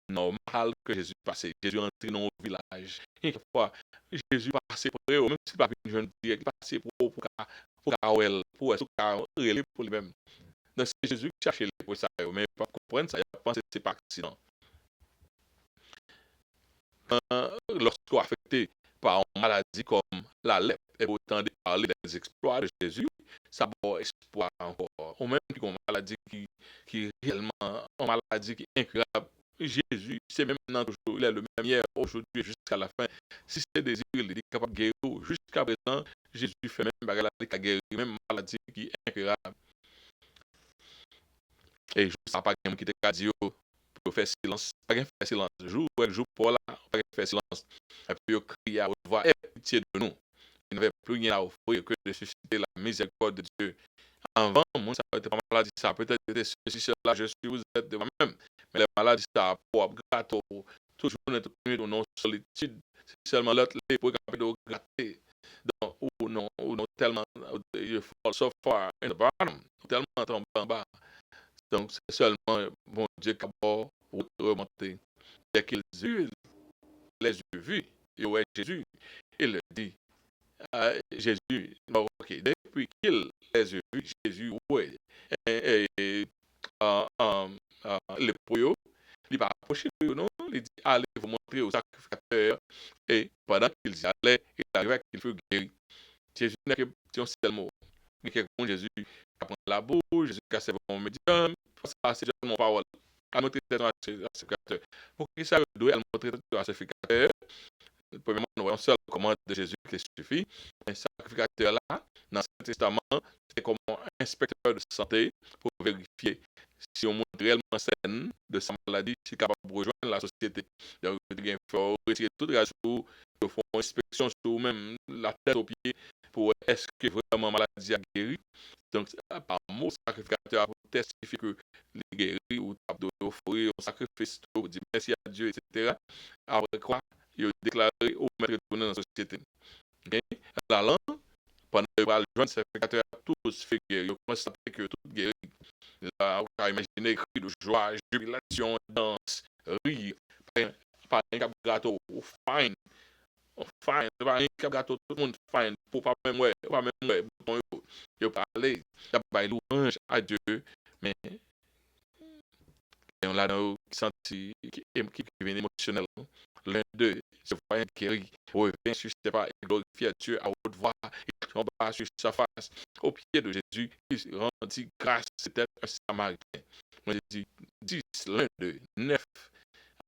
normal que Jésus passait. Jésus entré dans le village. Et quelquefois, Jésus passait pour eux, même si pas une jeune direct, il passait pour Kawel, pour relé pour lui-même. Donc c'est Jésus qui cherchait les pour ça, mais pas comprendre ça, il pense que c'est pas accident. Lorsqu'on est affecté par une maladie comme la lèpre, et autant de parler des exploits de Jésus, ça va espoir encore. Ou même une maladie qui est réellement une maladie qui est incurable. Jésus, c'est même maintenant toujours, il est le même hier, aujourd'hui, jusqu'à la fin. Si c'est désir, il est capable de guérir. Jusqu'à présent, Jésus fait même bagarre qui a guéri, même maladie qui est incurable. Et je ne sais pas qui te dit pour faire silence, pas faire silence. Jour pour là, pas faire silence. Et puis il crie à haute voix, aie pitié de nous. Il n'avait plus rien à offrir que de susciter la miséricorde de Dieu. Avant, moi, ça aurait été pas maladie, ça peut-être été ceci, cela, je suis, vous êtes de moi-même. Mais la maladie, ça a pour gâteau, toujours notre nuit ou non solitude. C'est seulement l'autre, les pour de gratter. Donc, ou non, tellement, you fall so far in the bottom, tellement tombé en bas. Donc, c'est seulement bon Dieu qui a remonté. Dès qu'ils eurent les yeux vus, et ouais, Jésus, il dit à Jésus, ok, depuis qu'il les yeux vus, Jésus, ouais, les poyaux, il va approcher de non, il dit, allez vous montrer au sacrificateur. Et pendant qu'ils y allaient, il arrivait qu'il fut guéri. Jésus n'est que un seul mot. Quelqu'un, Jésus, qui prend la bouche, Jésus qui a servi mon médium, ça, c'est juste mon parole. À montrer tête à sacrificateur. Pour qu'il ça doit montrer tête à sacrificateur, premièrement, nous voyons seul commande de Jésus qui suffit. Un sacrificateur là, dans l'Ancien Testament, c'est comme un inspecteur de santé pour vérifier si on montre réellement saine de sa maladie, si capable de rejoindre la société. Donc, il faut retirer toute raison, il faut une inspection sur même la tête aux pieds pour est-ce que vraiment la maladie a guéri. Donc, par mot, sacrificateur pour testifier que les guéris ou offrir un sacrifice pour dire merci à Dieu, etc. Après quoi, il a déclaré au maître retourner dans la société. Okay? La langue, pendant que le jeune sacrificateur a tous fait guérir, il a constaté que tout guéri. Là, on a imaginé cris de joie, jubilation, danse, rire, pas un cap gâteau, fine, fine, pas un cap gâteau, tout le monde fine, pour pas même bouton yo parler, y a pas louange à Dieu, mais on l'a senti qui vient émotionnel. L'un d'eux se voyant guéri, revient sur ses pas et glorifie Dieu à haute voix, et tomba sur sa face. Au pied de Jésus, il rendit grâce, c'était un Samaritain. On dit 10, l'un d'eux, 9,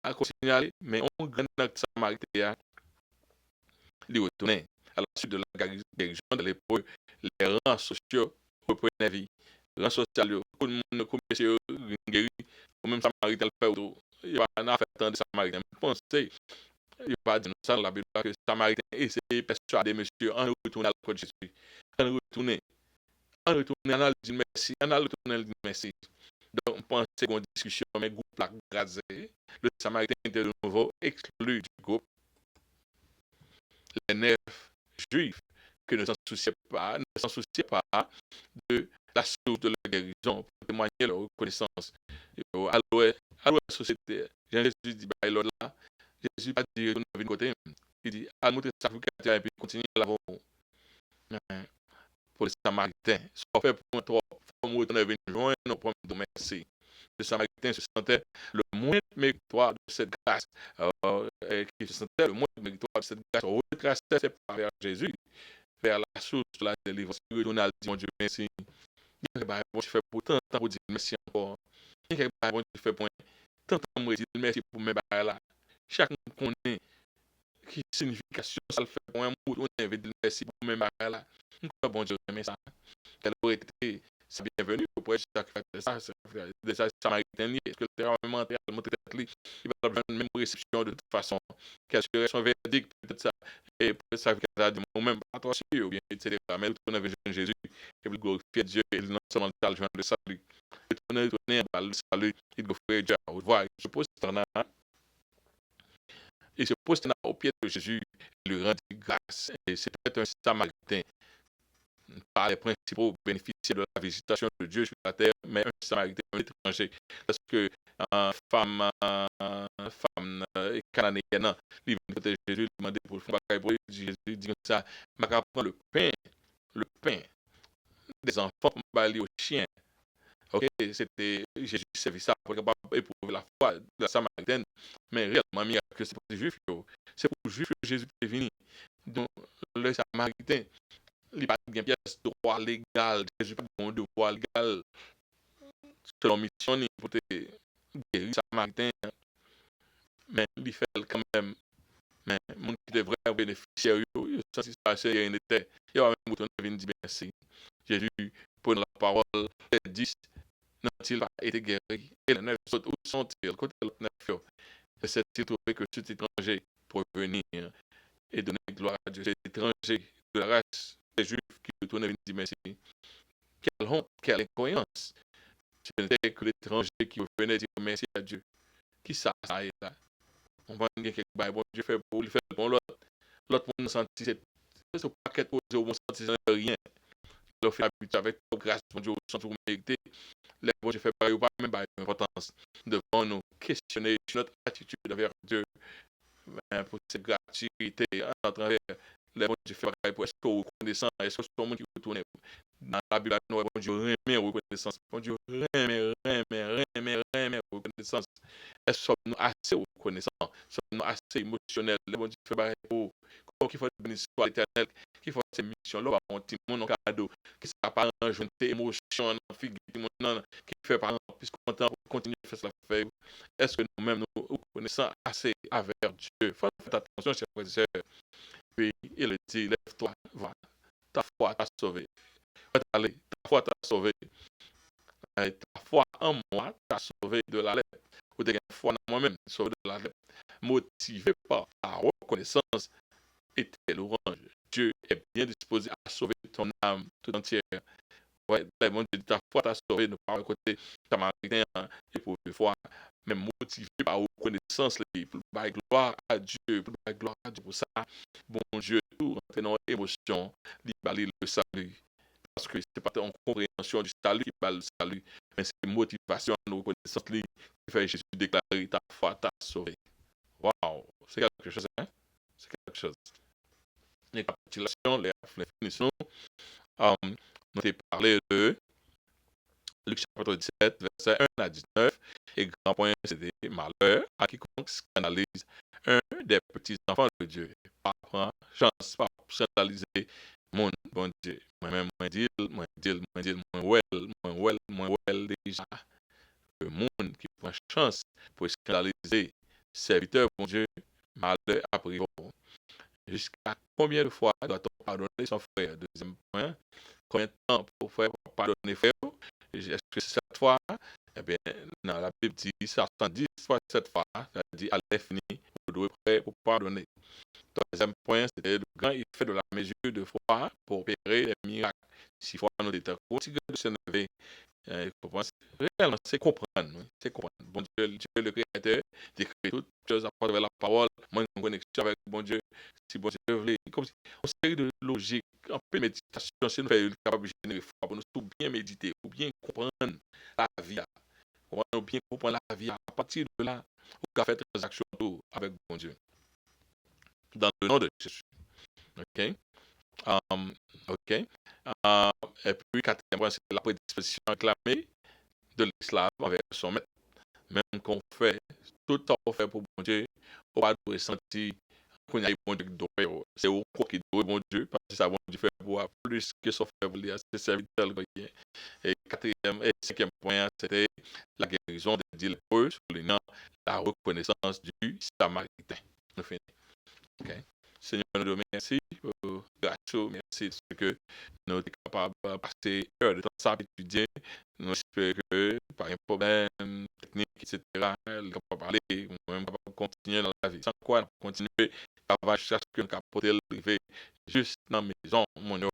à continuer, mais on grand Samaritain, il retournait. À la suite de la guérison de l'épreuve, les rangs sociaux reprenaient vie. Les rangs sociaux, tout le monde, comme monsieur guéri, ou même Samaritain le fait autour. Il va en faire tant de Samaritains. Pensez, il va dire ça dans la Bible que Samaritain essaie de persuader monsieur en retournant à la de Jésus. En retourner, en allant dire merci, en allant retourner dire merci. Donc, on pense qu'on discussion, mais le groupe l'a gazé. Le Samaritain était de nouveau exclu du groupe. Les 9 juifs qui ne s'en souciaient pas de la source de la guérison pour témoigner leur reconnaissance. À la société, Jésus dit, bah, là, Jésus pas dit, retourne de côté. Il dit, à montrer sacrificateur et puis continuer l'avant. Pour les Samaritains, soit fait pour toi, faut me retourner venir joindre nos premiers merci. Les Samaritains se sentaient le moins méritoire de cette grâce, qui se sentaient le moins méritoire de cette grâce, retraçaient ses pas vers Jésus, vers la source de la délivrance. Retourner à dire, mon Dieu, merci. Il y a quelque chose que tu fais pour tant de temps pour dire merci encore. Il y a quelque chose que tu fais pour tant de temps pour dire merci pour mes barres là. Chacun connaît qui signification ça le fait pour un mot, on invite merci pour mes barres là. Bon Dieu, mais ça, quelle aurait été c'est bienvenu auprès du sacrifice des Samaritains. Est-ce que le terrain mental montre tête il va avoir une même réception de toute façon. Quel serait son verdict, peut-être ça. Et peut-être ça va dire moi-même, pas toi aussi, ou bien, etc. Mais retourner avec Jésus, et puis glorifier Dieu, et non seulement le joindre le salut. Retourner à le salut, il glorifier Dieu. Voilà, je pose il se pose au pied de Jésus, il lui rendit grâce. Et c'est peut-être un Samaritain, par les principaux bénéficiaires de la visitation de Dieu sur la terre, mais un Samaritain, un étranger. Parce que femme cananéenne, il vient de Jésus, il demandait pour le faire pour lui, Jésus dit comme ça, m'a prendre le pain des enfants pour m'aller aux chiens. Ok, c'était Jésus servi ça pour capable éprouver la foi de la Samaritaine, mais réellement, miracle, c'est pour les Juifs, c'est pour les Juifs que Jésus est venu. Donc, le Samaritain, il n'a pas de pièce de droit légal, Jésus n'a pas de devoir légal, selon mission, il faut guérir les Samaritains, mais il fait quand même, mais mon qui devrait bénéficier, il sent qu'il s'est passé, il était, il va même retourner et dire merci. Jésus, pour la parole, les 10, n'a-t-il pas été guéri? Et les 9 autres, où sont-ils? Côté le 9, essaie-t-il trouver que cet étranger pour venir et donner gloire à Dieu? Cet étranger de la race des Juifs qui retourne et dit merci. Quelle honte, quelle incohérence. Ce n'était que l'étranger qui venait dire merci à Dieu. Qui ça est là? On va dire quelque chose, bon Dieu fait pour, il fait bon l'autre. L'autre monde senti, c'est ce paquet posé au bon senti, c'est rien. Il a fait habitude avec grâce, bon Dieu, sans tout mériter. Les bon Dieu fait pareil ou pas, même pas d'importance. Devant nous questionner sur notre attitude envers Dieu, pour cette gratuité, en travers les bon Dieu fait pareil pour est-ce que vous connaissez, est-ce que c'est le monde qui retourne dans la Bible, nous, bon Dieu, remet reconnaissance. Bon Dieu, remet reconnaissance. Est-ce que sommes-nous assez reconnaissants? Sommes-nous assez émotionnels? Le bon Dieu fait pareil pour qu'il faut bénir soit l'éternel, qu'il faut ces missions-là, mon petit mon cadeau, qui ne sera pas un jeune émotion, qui fait par exemple plus content pour continuer à faire cela. Est-ce que nous-mêmes nous reconnaissons assez avec Dieu? Il faut faire attention, chers frères et sœurs. Puis il dit, lève-toi, va, ta foi t'a sauvé. Allez, ta foi t'a sauvé. Ta foi en moi t'a sauvé de la lettre. Ou de la foi en moi-même, sauvé de la lettre. Motivé par ta reconnaissance et tes louanges. Dieu est bien disposé à sauver ton âme tout entière. Ouais, bon Dieu, ta foi t'a sauvé de par le côté samaritain et pour une fois, même motivé par la reconnaissance, pour la gloire à Dieu, pour la gloire à Dieu. Pour ça, bon Dieu, tout rentre dans l'émotion, il le salut. Parce que ce n'est pas en compréhension du salut qui parle le salut, mais c'est une motivation, une reconnaissance qui fait Jésus déclarer ta foi t'a sauvé. Waouh, c'est quelque chose, hein? C'est quelque chose. Récapitulation, les finitions. Nous avons parlé de Luc chapitre 17, verset 1 à 19. Et grand point, c'était malheur à quiconque scandalise un des petits enfants de Dieu. Pas prendre chance, pas scandaliser mon bon Dieu. Moi-même, moi well déjà. Le monde qui prend chance pour scandaliser serviteur, bon Dieu, malheur après. Jusqu'à combien de fois doit-on pardonner son frère? Deuxième point, combien de temps pour faire pardonner frère? Est-ce que cette fois, eh bien, dans la Bible dit 70 fois cette fois, ça dit à l'infini, vous devez prêt pour pardonner. Troisième point, c'était le grand effet de la mesure de foi pour opérer les miracles. 6 fois nous étions continués de s'élever. Réellement, c'est comprendre. C'est comprendre. Bon Dieu, Dieu le Créateur, décrit toutes choses à travers la parole. Moi, une connexion avec bon Dieu. Si bon Dieu veut, comme si on série de logique, un peu de méditation, si nous faisons capable de générer foi pour nous tout bien méditer, ou bien comprendre la vie, ou bien comprendre la vie. À partir de là, on peut faire transaction avec bon Dieu. Dans le nom de Jésus. OK? OK. Et puis, quatrième point, c'est la prédisposition réclamée de l'esclave envers son maître. Même qu'on fait tout le temps fait pour bon Dieu, on va ressentir qu'on a bon Dieu qui doit. C'est au quoi qui doit bon Dieu, parce que ça bon Dieu fait pour plus que son fait pour lui, c'est serviteur le bien. Et quatrième et cinquième point, c'était la guérison des dix lépreux, soulignant la reconnaissance du Samaritain. OK. Seigneur, nous te remercie pour grâce, merci de ce que nous sommes capables de passer heure de temps ça à étudier. Nous espérons que, par un problème technique, etc., nous sommes capables de parler, ou même capables de continuer dans la vie. Sans quoi, nous continuer à travailler jusqu'à ce que nous capotions arriver juste dans la maison. Mon Dieu,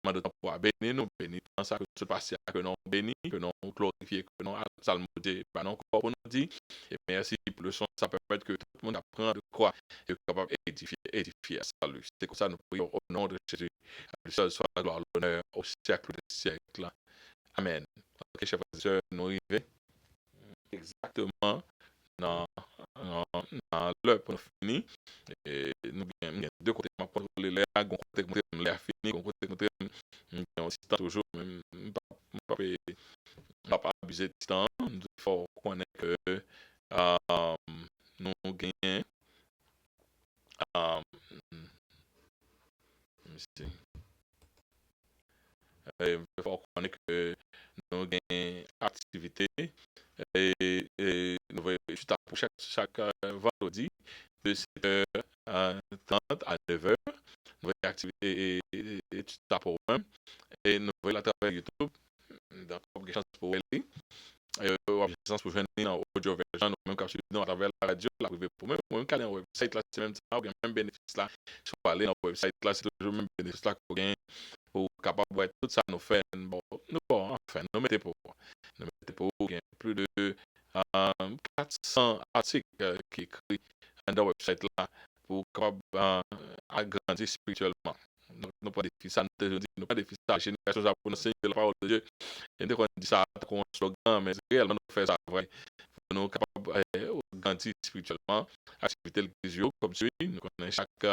demande de temps pour bénir nous, bénir dans ça que ce passe, que nous bénis, que nous glorifions, que nous salmodions, par nos corps pour nous dire. Et merci pour le son, ça permet que tout le monde apprend de quoi est capable d'édifier à salut. C'est comme ça que nous prions au nom de Jésus. À lui seul soit la gloire, l'honneur au siècle des siècles. Amen. Ok, chers frères et sœurs, nous arrivons exactement dans, dans l'heure pour nous finir. Et nous avons deux côtés pour contrôler l'air, un côté pour l'air fini, un côté pour nous aussi toujours, même pas abuser de temps. Il faut connaître que nous gagnons. Il faut connaître que nous avons une activité et nous voyons pour chaque vendredi de 7h30 à 9h. Nous voyons activité et pour eux et nous voyons à travers YouTube. Donc, il y a chance pour aller. Il y a chance pour venir dans audio version, même quand je suis à travers la radio, la privée pour moi. Même quand on est sur le website, là, c'est même ça, il y a même bénéfice là. Si vous allez dans le website, là, c'est toujours le même bénéfice là qu'on gagne pour capable de tout ça nous fait enfin nous mettez pour il y a plus de 400 articles qui écrits dans le website là pour capable agrandir spirituellement. Donc nous pas défi ça nous pas défi ça génération ça pour nous enseigner la parole de Dieu et dès qu'on dit ça comme un slogan mais réellement nous fait ça vrai pour nous capable grandir spirituellement activité l'église comme celui nous connaissons chaque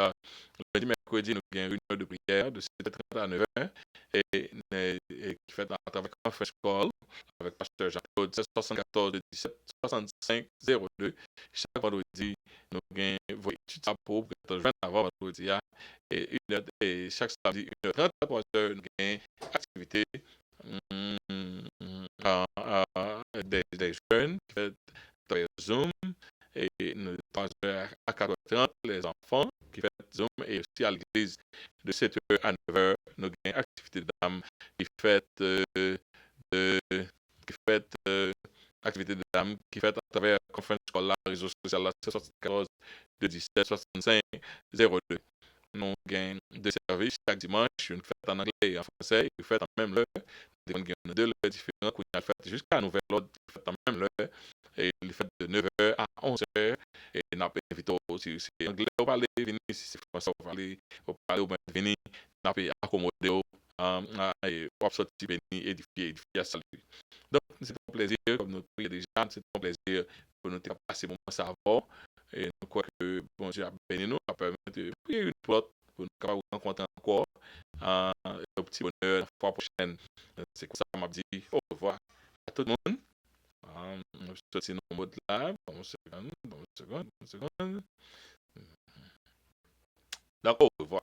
lundi mercredi nous avons une réunion de prière de 7h30 à 9h et qui fait à travers Conference Call avec Pasteur Jean-Claude 74 17 65 02. Chaque vendredi, nous avons vos études à pour 14 avant vendredi et chaque samedi 1h30 à 3h, nous avons activité des jeunes qui fait travers Zoom et nous 3h à 4h30 les enfants qui fait Zoom et aussi à l'église de 7h à 9h nous avons une activité d'âme qui fait activité de l'âme qui fait à travers la conférence scolaire, réseau social, 74 de 17 65 02. Nous avons deux services chaque dimanche, une fête en anglais et en français, une fête en même heure. Nous avons deux heures différentes, nous avons fait jusqu'à nouvelle ordre, une fête en même heure, et une fête de 9h à 11h. Et nous avons invité aussi, si c'est anglais, vous parlez, venez, si c'est français, vous parlez, vous venez, nous avons accommodé, et pour sortir, venir, édifier, à salut. Donc, c'est un plaisir, comme nous prions déjà, c'est un plaisir pour nous passer mon savoir. Et nous croyons que bon Dieu a béni nous, a permis de prier une porte pour nous capables de rencontrer encore au petit bonheur la fois prochaine. C'est comme ça qu'on m'a dit au revoir à tout le monde. Je suis dans le mode là, bon seconde. Donc, au revoir.